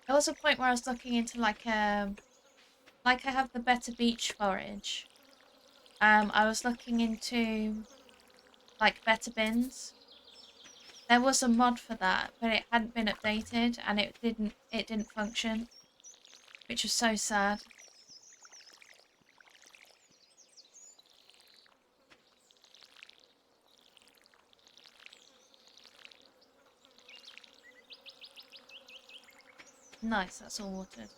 S1: There was a point where I was looking into like I have the Better Beach forage. I was looking into like better bins. There was a mod for that, but it hadn't been updated, and it didn't function, which was so sad. Nice, that's all watered.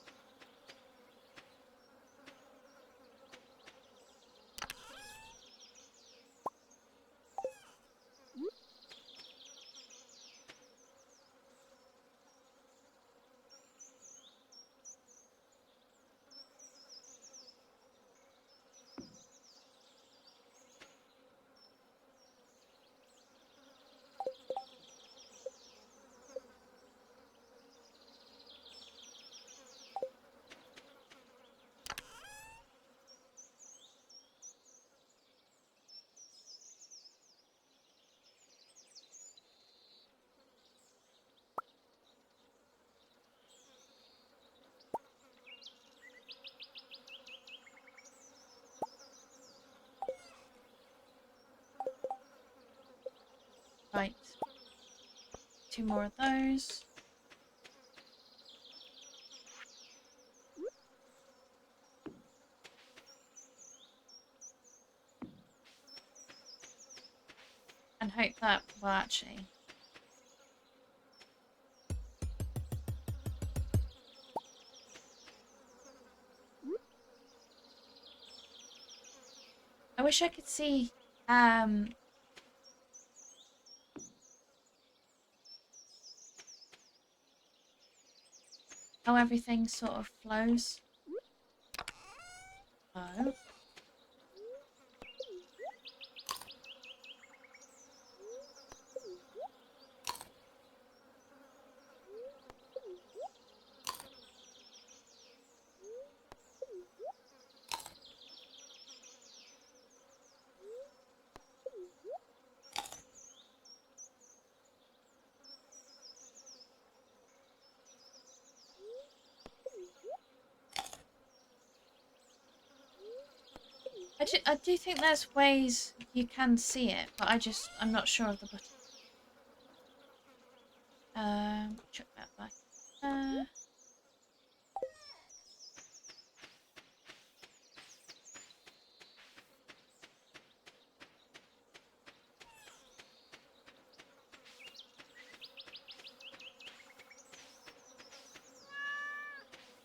S1: Right. 2 more of those. And hope that, well, actually, I wish I could see how everything sort of flows. Oh. I do think there's ways you can see it, but I'm not sure of the button. Chuck that back.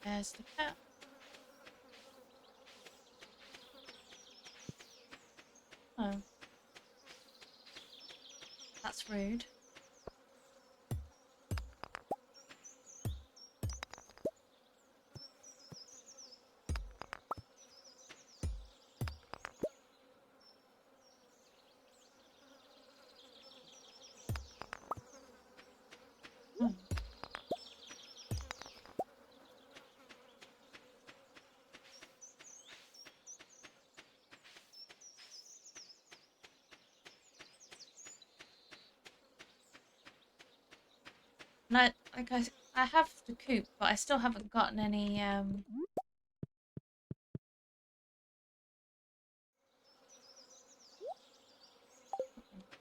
S1: There's the cat. Oh. That's rude. Hmm. And I have the coop, but I still haven't gotten any uh,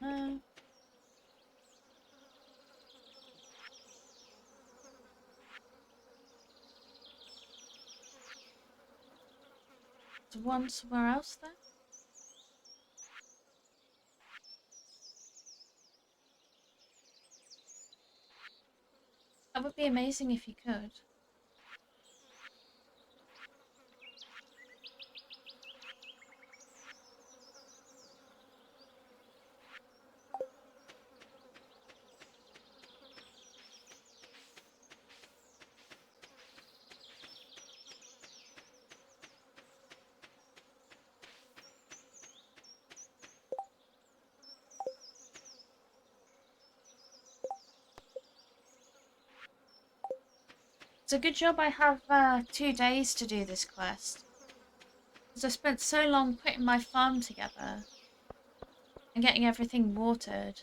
S1: there's one somewhere else there. That would be amazing if you could. It's a good job I have 2 days to do this quest. Because I spent so long putting my farm together and getting everything watered.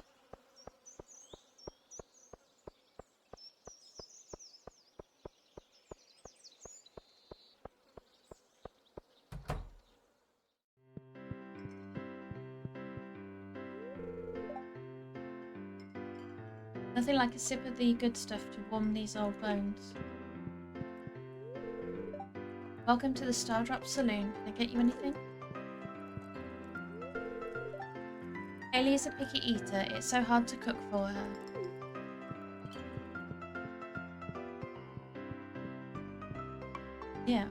S1: Nothing like a sip of the good stuff to warm these old bones. Welcome to the Stardrop Saloon. Can I get you anything? Hayley is a picky eater. It's so hard to cook for her. Yeah.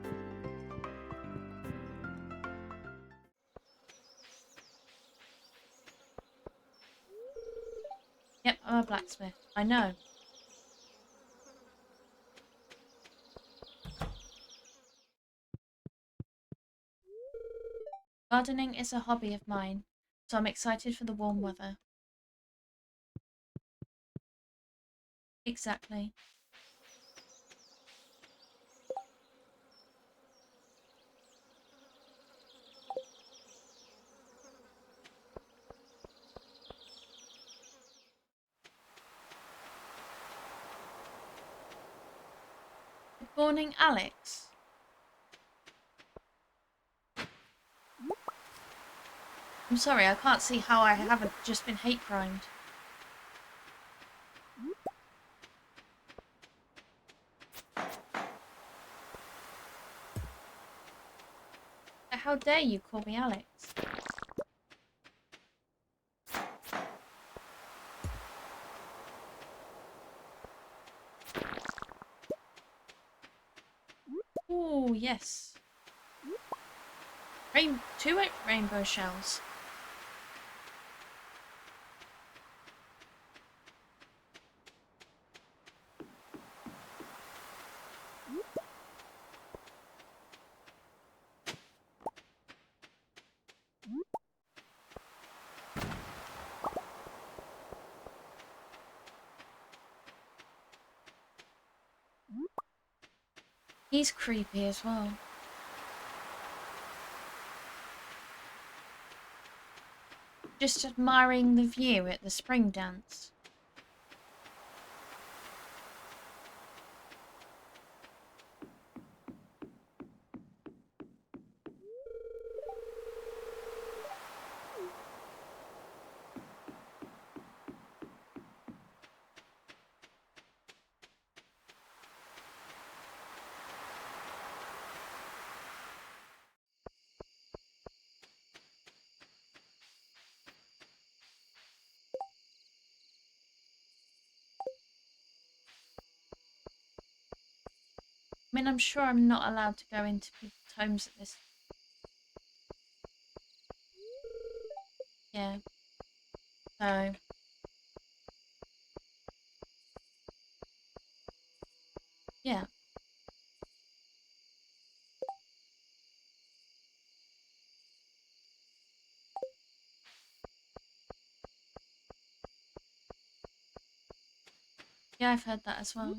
S1: Yep, I'm a blacksmith. I know. Gardening is a hobby of mine, so I'm excited for the warm weather. Exactly. Good morning, Alex. I'm sorry, I can't see how I haven't just been hate crimed. How dare you call me Alex? Ooh, yes. Two rainbow shells. He's creepy as well. Just admiring the view at the spring dance. I mean, I'm sure I'm not allowed to go into people's homes at this. Yeah. So. Yeah. Yeah, I've heard that as well.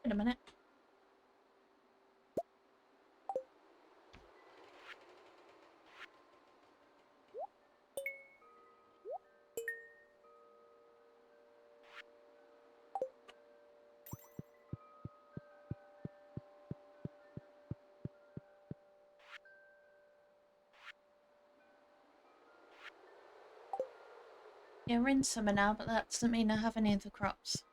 S1: Wait a minute. Yeah, we're in summer now, but that doesn't mean I have any of the crops.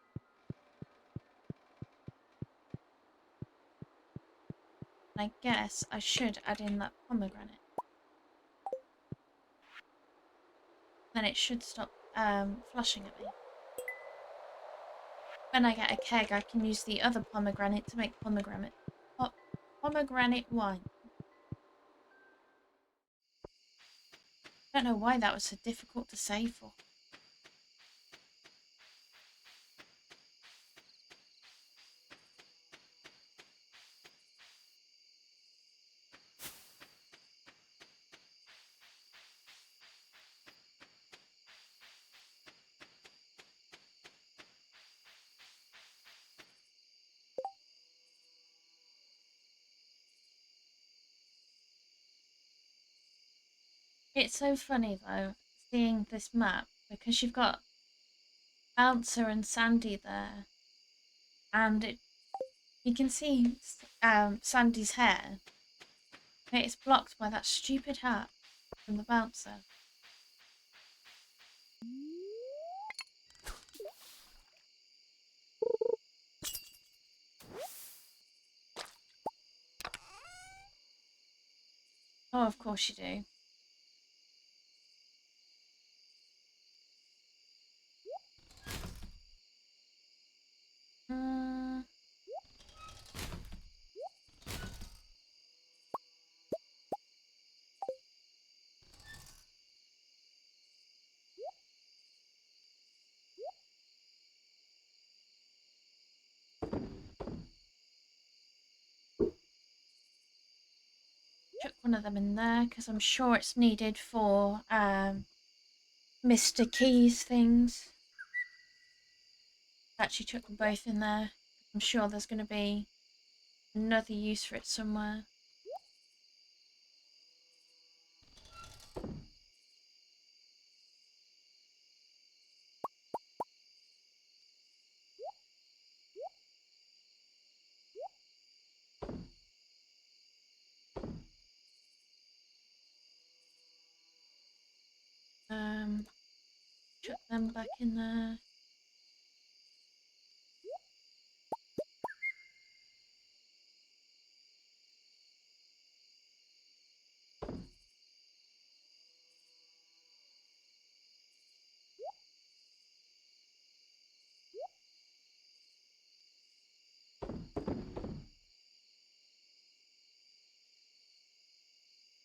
S1: I guess I should add in that pomegranate. Then it should stop flushing at me. When I get a keg, I can use the other pomegranate to make pomegranate wine. I don't know why that was so difficult to say for. It's so funny though, seeing this map, because you've got Bouncer and Sandy there, and you can see Sandy's hair. It's blocked by that stupid hat from the Bouncer. Oh, of course you do. Chuck one of them in there because I'm sure it's needed for Mr. Key's things. Actually chuck them both in there. I'm sure there's going to be another use for it somewhere. chuck them back in there.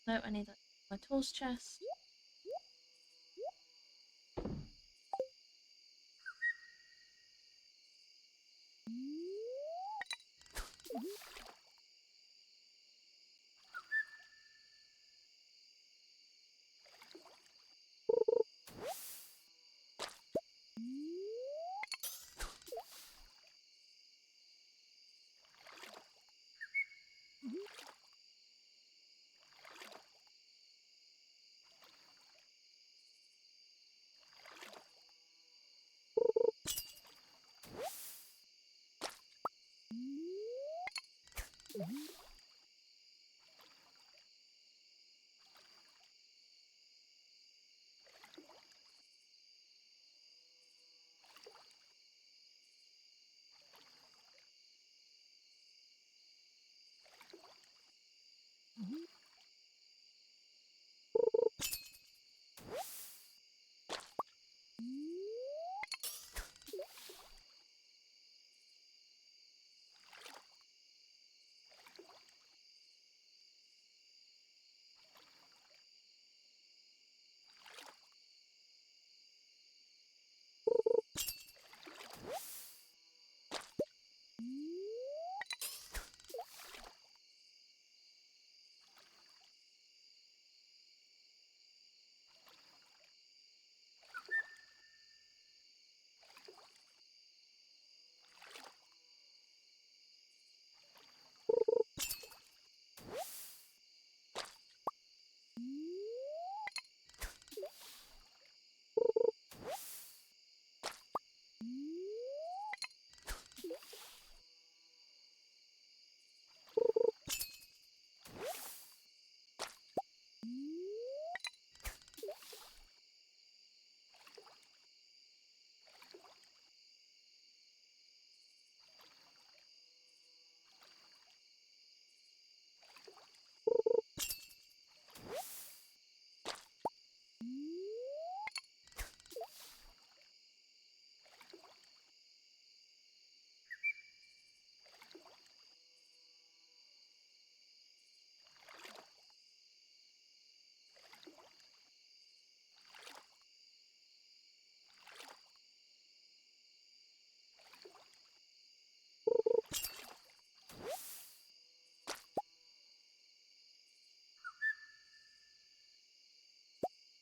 S1: No, I need that my tools chest.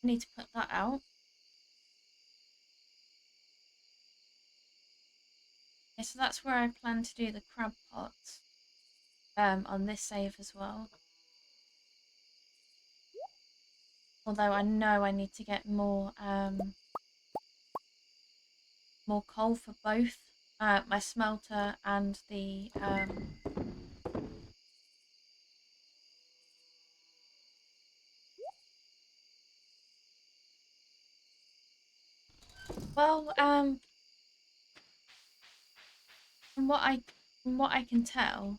S1: I need to put that out. Okay, so that's where I plan to do the crab pots. On this save as well. Although I know I need to get more more coal for both my smelter and the well, from what I can tell,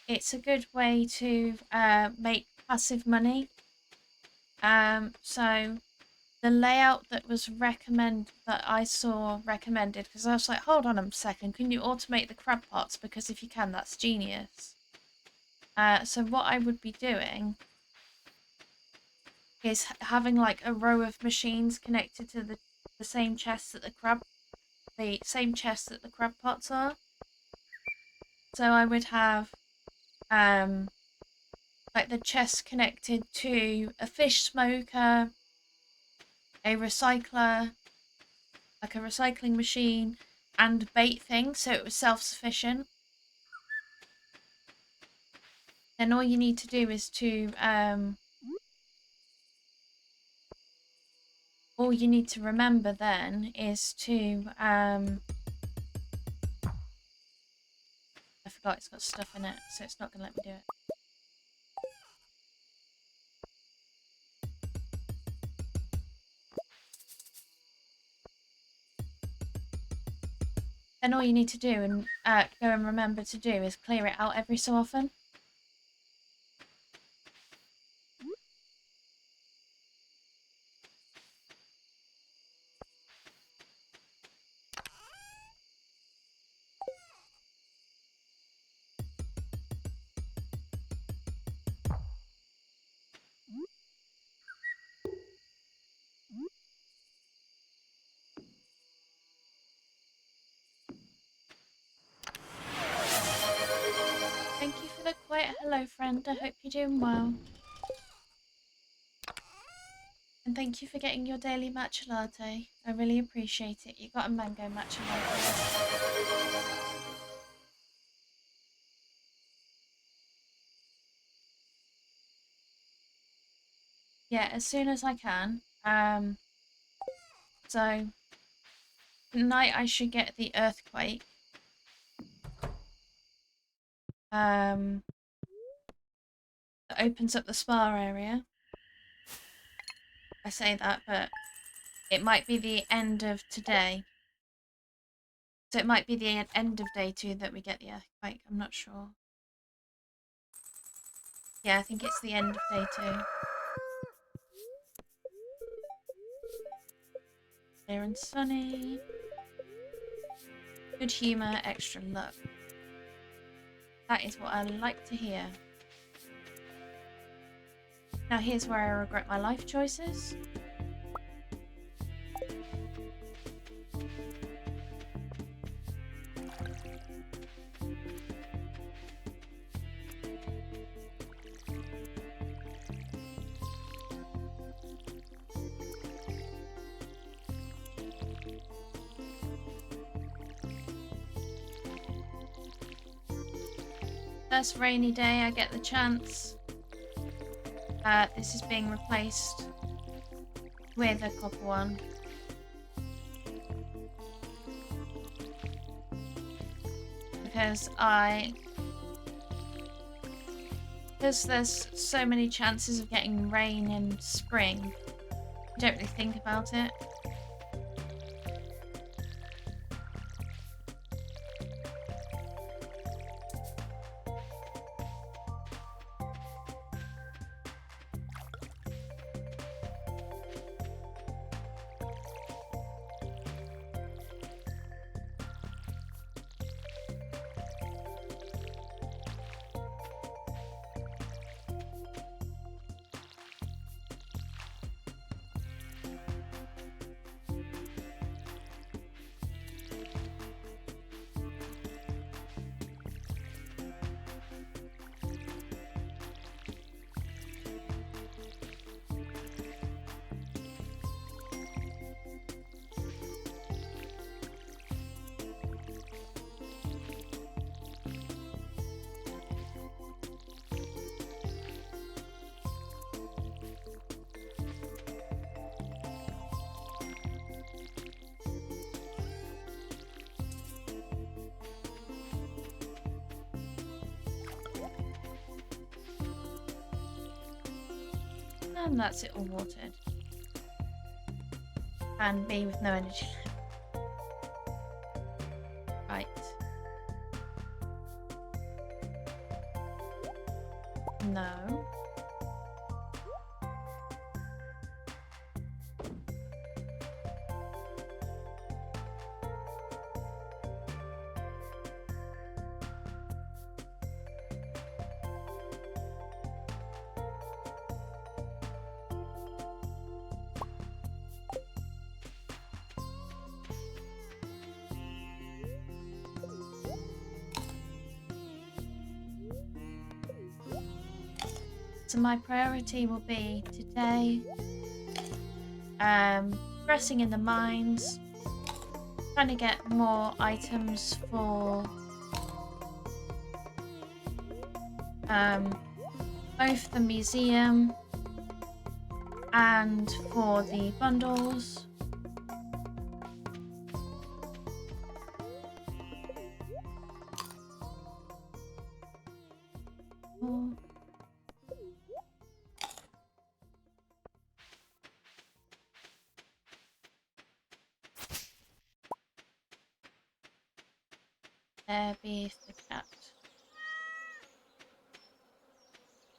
S1: it's a good way to make passive money. So the layout that I saw recommended, because I was like, hold on a second, can you automate the crab pots? Because if you can, that's genius. So what I would be doing is having like a row of machines connected to the same chest that the same chest that the crab pots are. So I would have like the chest connected to a fish smoker, a recycler, like a recycling machine, and bait thing, so it was self-sufficient. Then all you need to do is to all you need to remember then is to I forgot it's got stuff in it, so it's not gonna let me do it. And all you need to do and go and remember to do is clear it out every so often. Thank you for the quiet hello, friend. I hope you're doing well. And thank you for getting your daily matcha latte. I really appreciate it. You got a mango matcha latte. Yeah, as soon as I can. So tonight I should get the earthquake. That opens up the spa area. I say that, but it might be the end of today. So it might be the end of day 2 that we get the earthquake. I'm not sure. Yeah, I think it's the end of day 2. Clear and sunny. Good humour, extra luck. That is what I like to hear. Now here's where I regret my life choices. First rainy day I get the chance. This is being replaced with a copper one. Because there's so many chances of getting rain in spring, I don't really think about it. And that's it all watered. And me with no energy left. Right. No. So my priority will be today, progressing in the mines, trying to get more items for both the museum and for the bundles. There be the cat.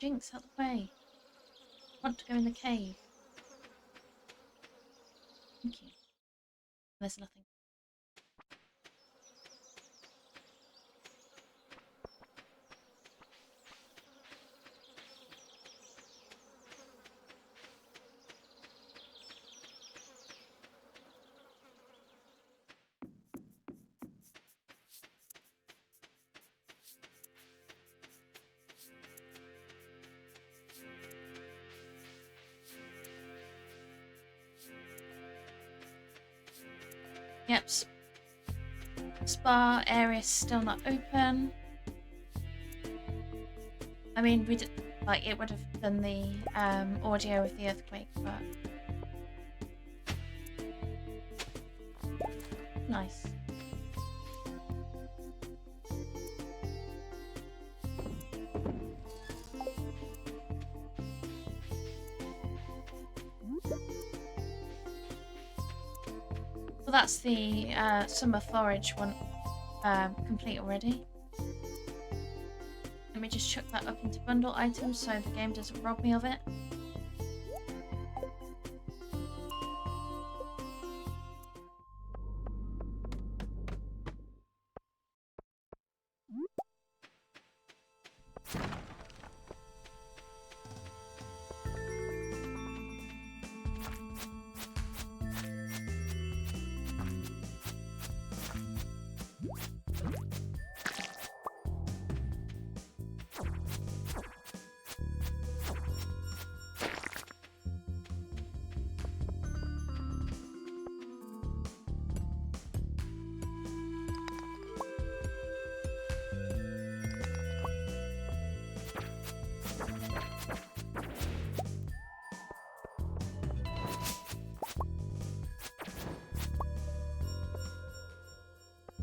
S1: Jinx, out the way. I want to go in the cave. Thank you. There's nothing. Yep. Spa area still not open. I mean, we did, like, it would have done the audio of the earthquake, but nice. Well, that's the summer forage one complete already. Let me just chuck that up into bundle items so the game doesn't rob me of it.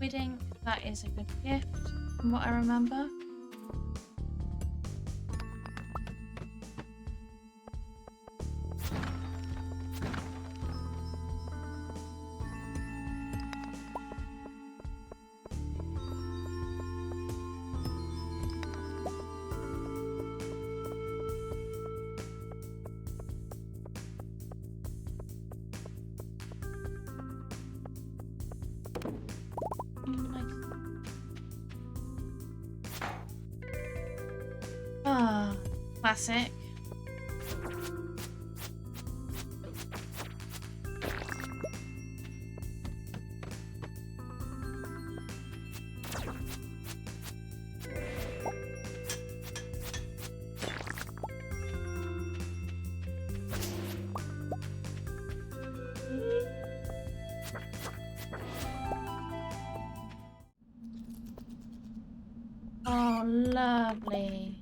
S1: Wedding, that is a good gift from what I remember. Ah, classic. Oh, lovely.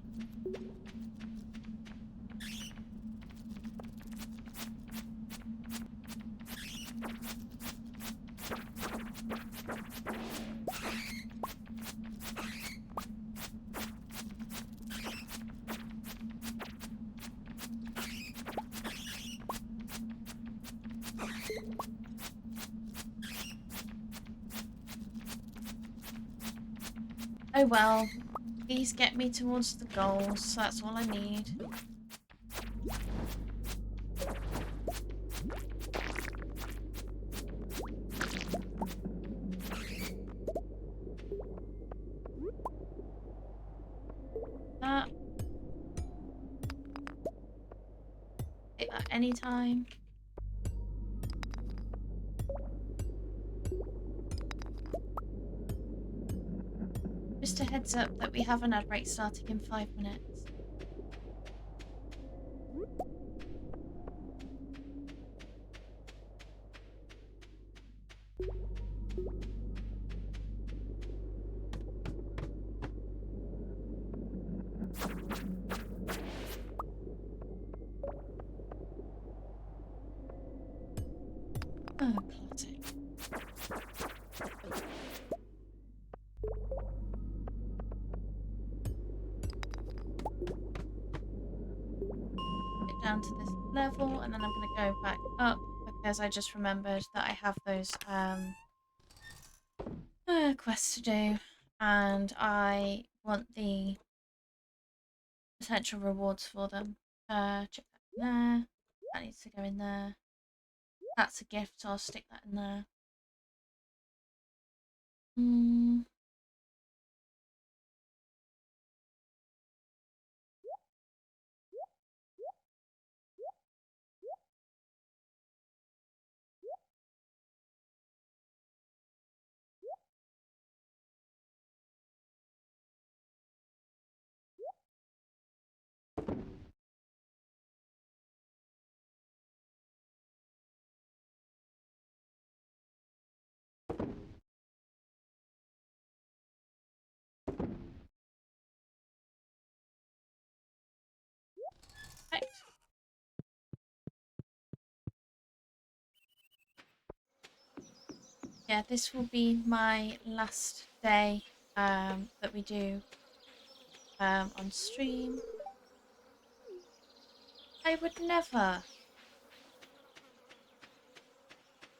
S1: Oh well, please get me towards the goals, that's all I need. That. Hit that anytime. Just a heads up that we have an ad break starting in 5 minutes. Oh, classic. Get down to this level, and then I'm going to go back up because I just remembered that I have those quests to do. and I want the potential rewards for them. Check that in there. That needs to go in there. That's a gift, so I'll stick that in there. Perfect. Yeah, this will be my last day that we do on stream. I would never.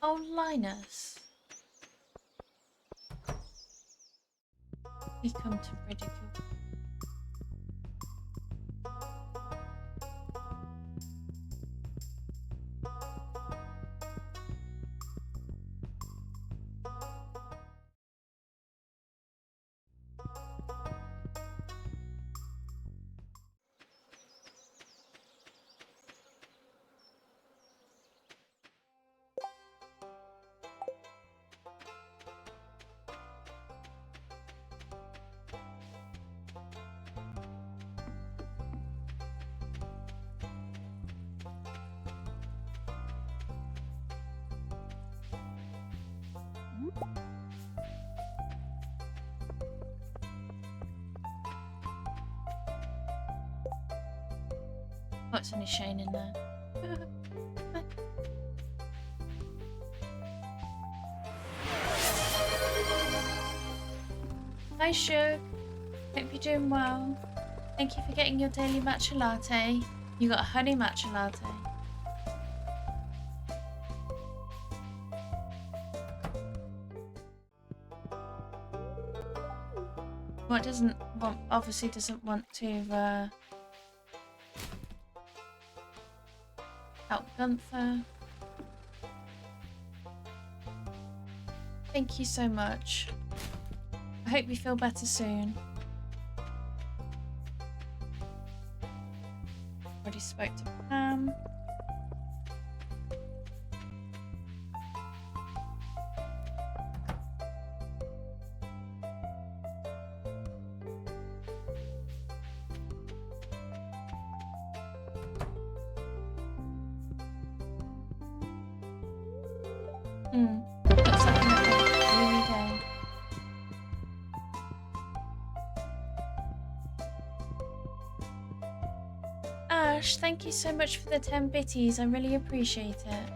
S1: Oh, Linus. We come to ridicule. Oh, it's only Shane in there. Hi, Shug. Hope you're doing well. Thank you for getting your daily matcha latte. You got a honey matcha latte. What doesn't want, obviously doesn't want to help Gunther. Thank you so much. I hope you feel better soon. Already spoke to Pam. Looks like another gloomy day. Ash, thank you so much for the 10 bitties. I really appreciate it.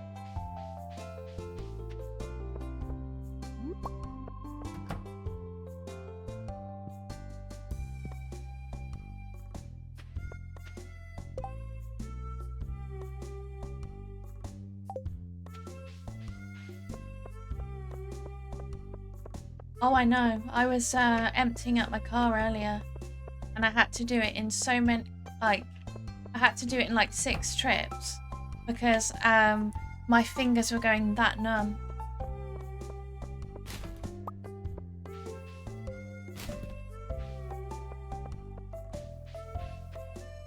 S1: Oh, I know. I was emptying out my car earlier, and I had to do it in so many, like, I had to do it in like 6 trips because my fingers were going that numb.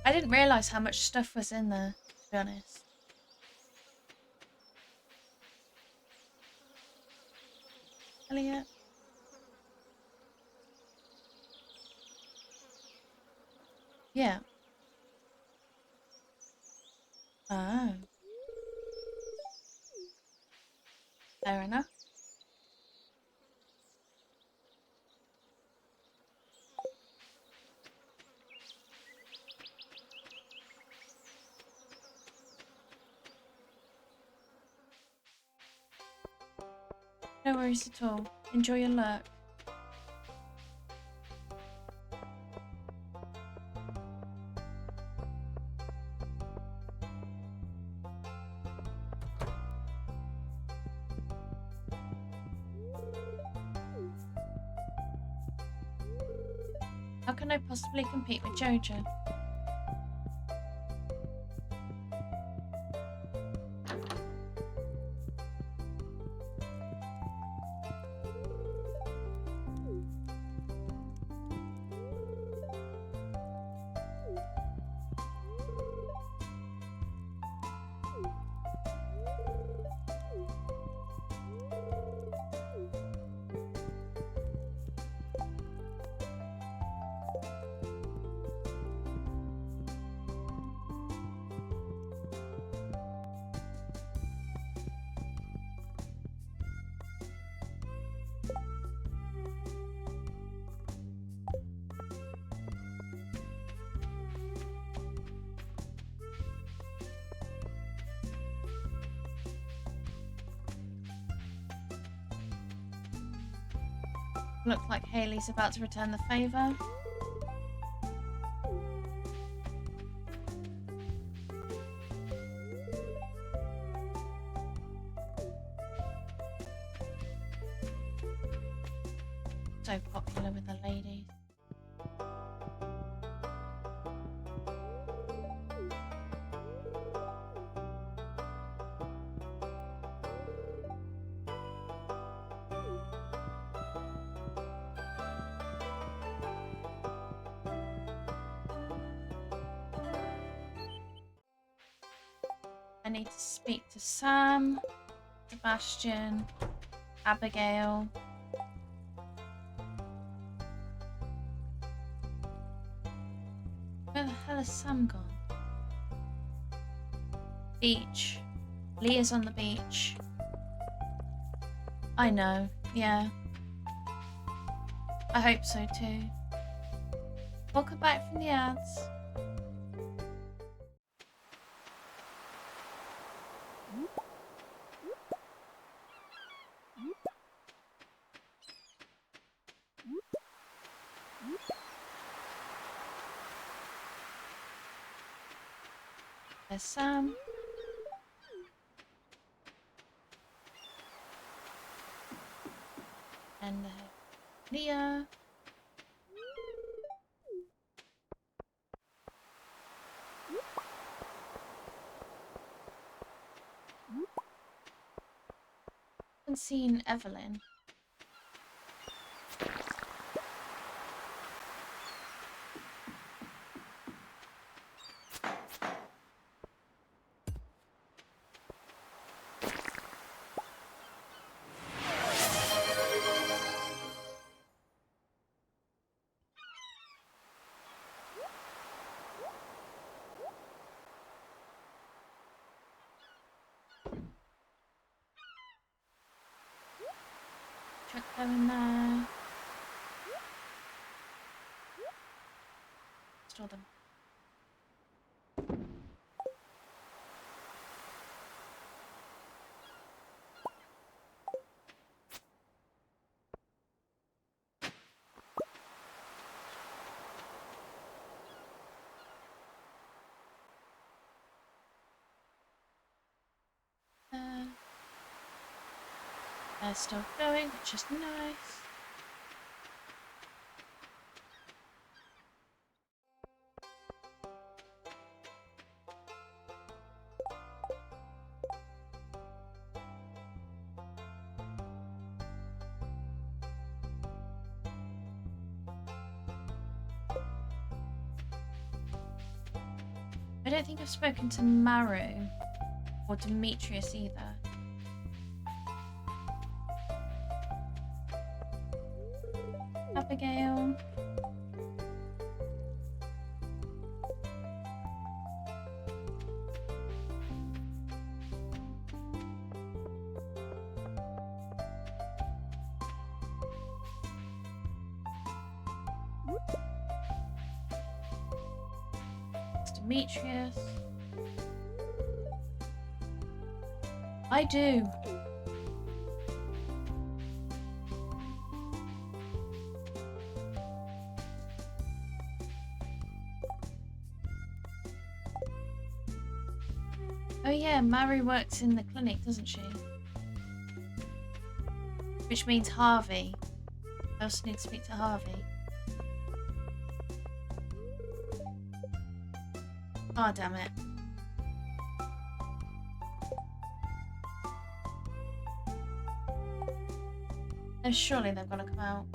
S1: I didn't realise how much stuff was in there, to be honest. Elliot? Yeah. Oh. Fair enough. No worries at all. Enjoy your lurk. How can I possibly compete with Jojo? Looks like Haley's about to return the favour. So popular with the ladies. I need to speak to Sam, Sebastian, Abigail. Where the hell has Sam gone? Beach. Leah's on the beach. I know, yeah. I hope so too. Welcome back from the ads. There's Sam. And Leah. Haven't seen Evelyn. Chuck them in there. Store them. They're still going, which is nice. I don't think I've spoken to Maru or Demetrius either. Abigail. Demetrius. I do. Oh yeah, Mary works in the clinic, doesn't she? Which means Harvey. I also need to speak to Harvey. Oh, damn it. Oh, surely they've got to come out.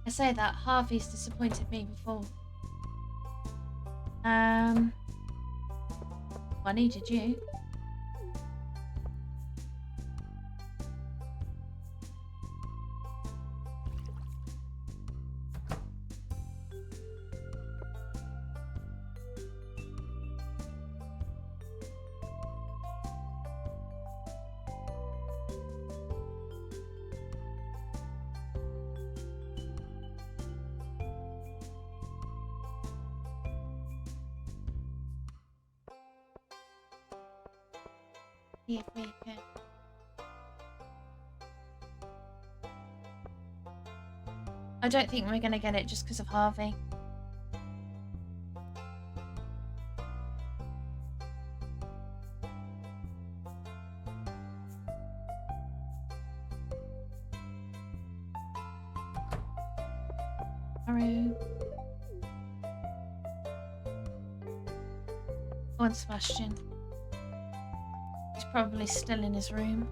S1: I say that Harvey's disappointed me before. I needed you. See if we can. I don't think we're going to get it just because of Harvey. Haru. Go on, Sebastian. He's probably still in his room.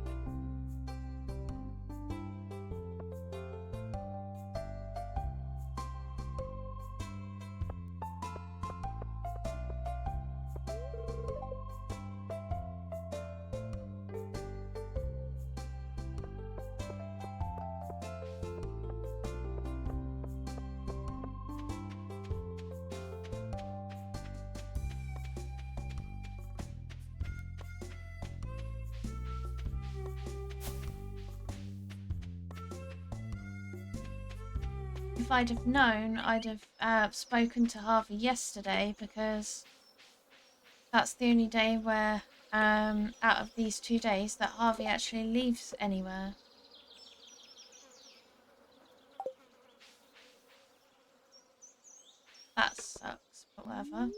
S1: If I'd have known, I'd have spoken to Harvey yesterday, because that's the only day where, out of these 2 days, that Harvey actually leaves anywhere. That sucks, but whatever.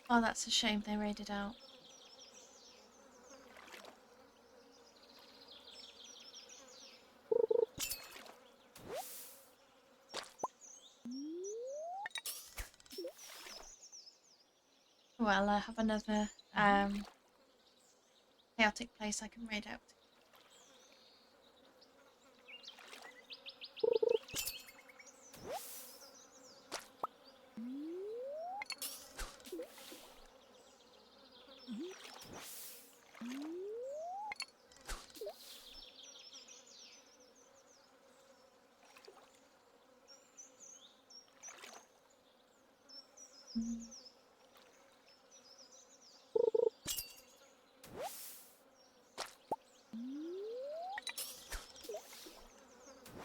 S1: Oh, that's a shame they raided out. Well, I have another chaotic place I can raid out.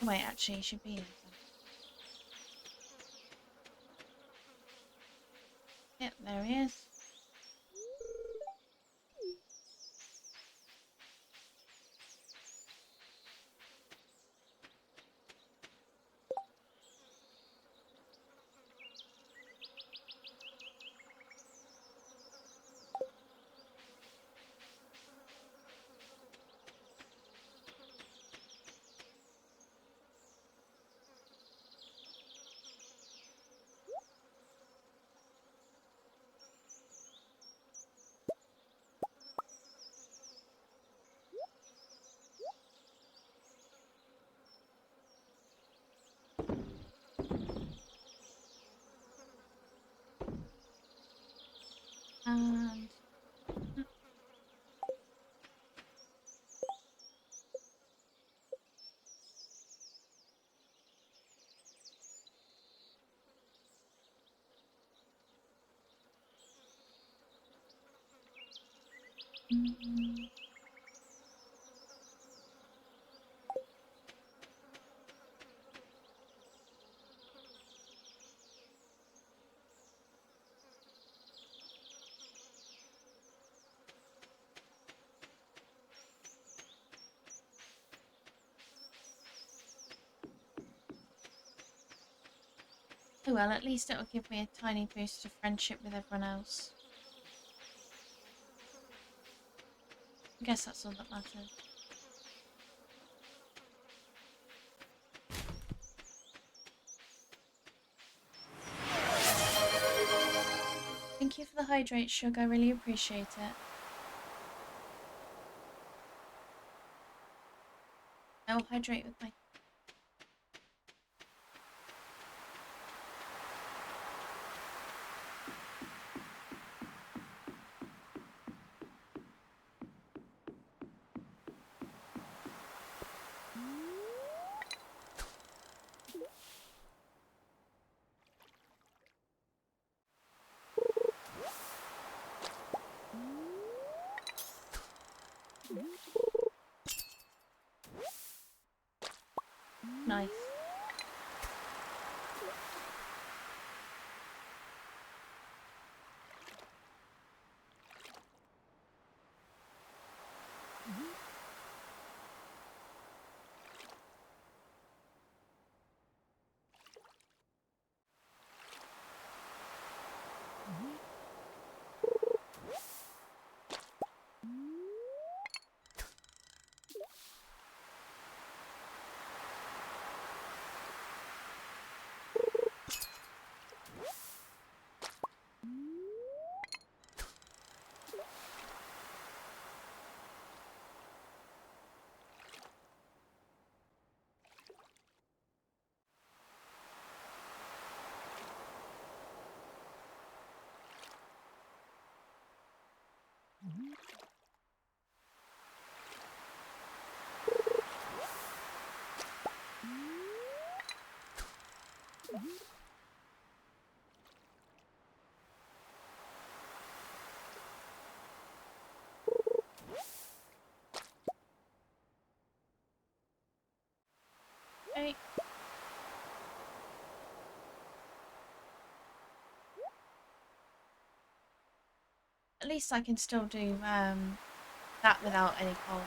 S1: Wait, actually, he should be here. Yep, there he is. And oh well, at least it'll give me a tiny boost of friendship with everyone else. I guess that's all that matters. Thank you for the hydrate, Sugar. I really appreciate it. I will hydrate with my... Nice. Okay. At least I can still do that without any coal.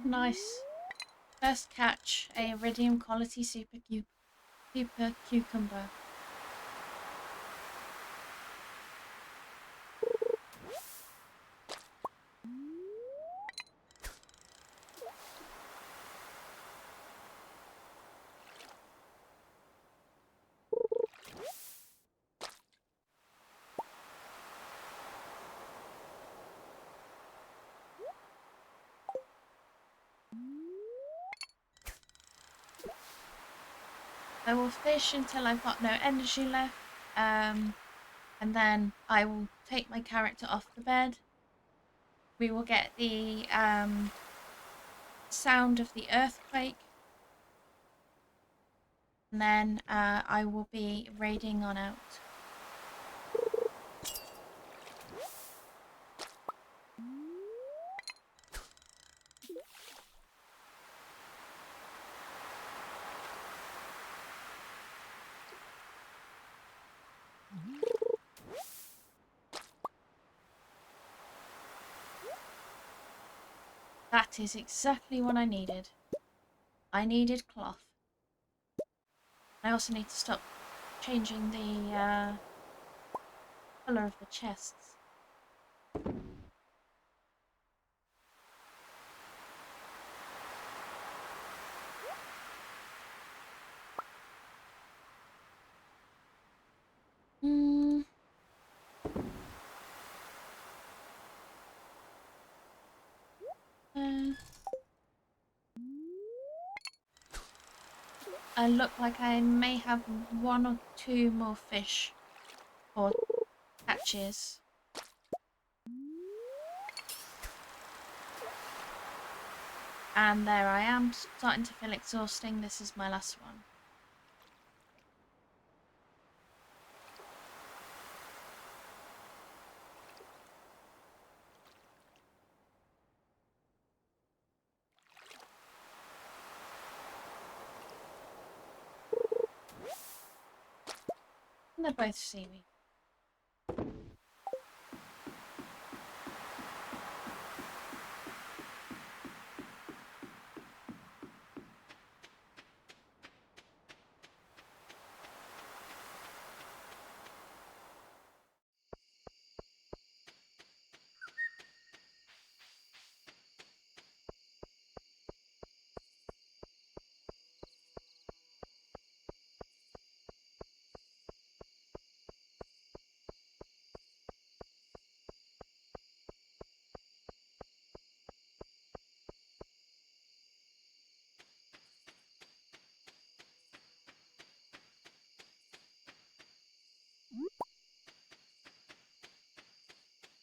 S1: Nice. First catch, a iridium quality super cucumber. I will fish until I've got no energy left, and then I will take my character off the bed. We will get the sound of the earthquake, and then I will be raiding on out. That is exactly what I needed. I needed cloth. I also need to stop changing the colour of the chests. I look like I may have 1 or 2 more fish or catches. And there I am, starting to feel exhausting. This is my last one. And they're both seaweed.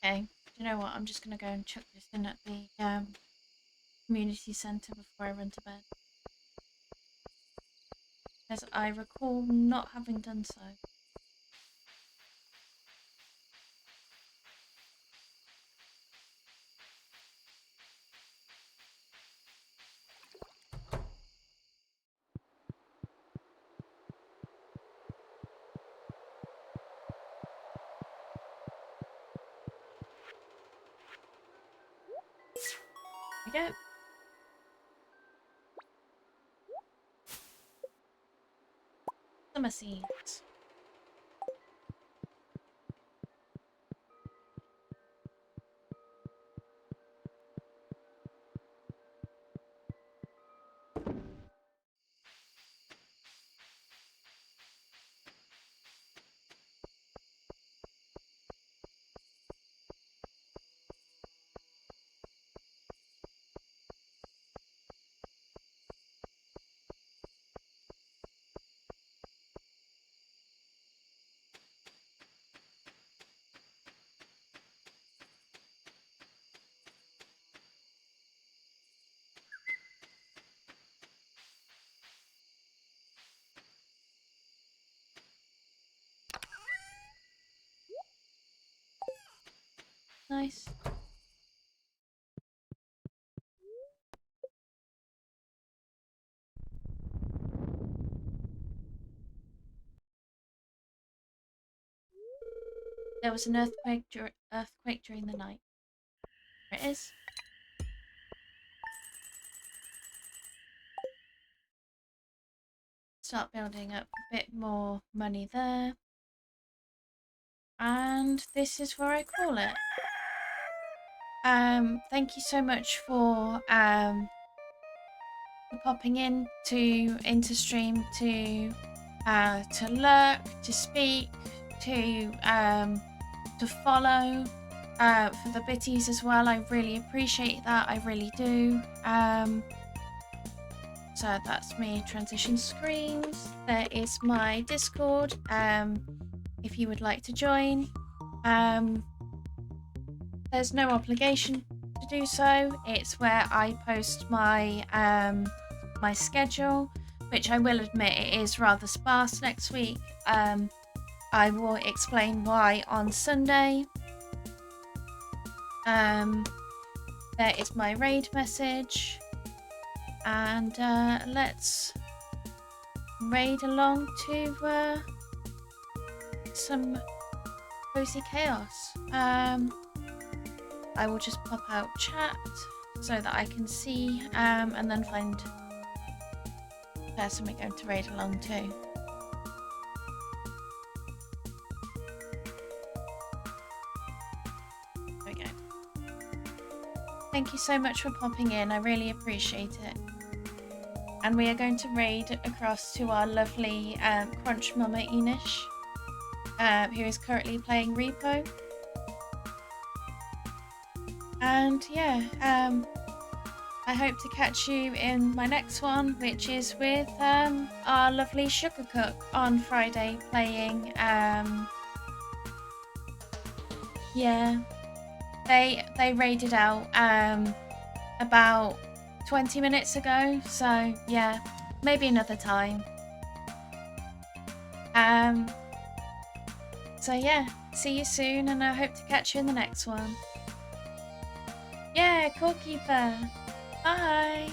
S1: Okay, do you know what? I'm just going to go and chuck this in at the community centre before I run to bed. As I recall not having done so. There we go. Summer seeds. Nice. There was an earthquake during the night. There it is. Start building up a bit more money there. And this is where I call it. Thank you so much for popping into stream to lurk, to speak, to follow, for the bitties as well. I really appreciate that. I really do. So that's me transition screens. There is my Discord, if you would like to join. There's no obligation to do so. It's where I post my my schedule, which I will admit it is rather sparse next week. I will explain why on Sunday. There is my raid message, and let's raid along to some cozy chaos. I will just pop out chat so that I can see, and then find the person we're going to raid along to. There we go. Thank you so much for popping in, I really appreciate it. And we are going to raid across to our lovely Crunch Mama Enish, who is currently playing Repo. And yeah, I hope to catch you in my next one, which is with our lovely Sugar Cook on Friday playing. Yeah, they raided out about 20 minutes ago, so yeah, maybe another time. So yeah, see you soon, and I hope to catch you in the next one. Yeah, Core Keeper. Bye.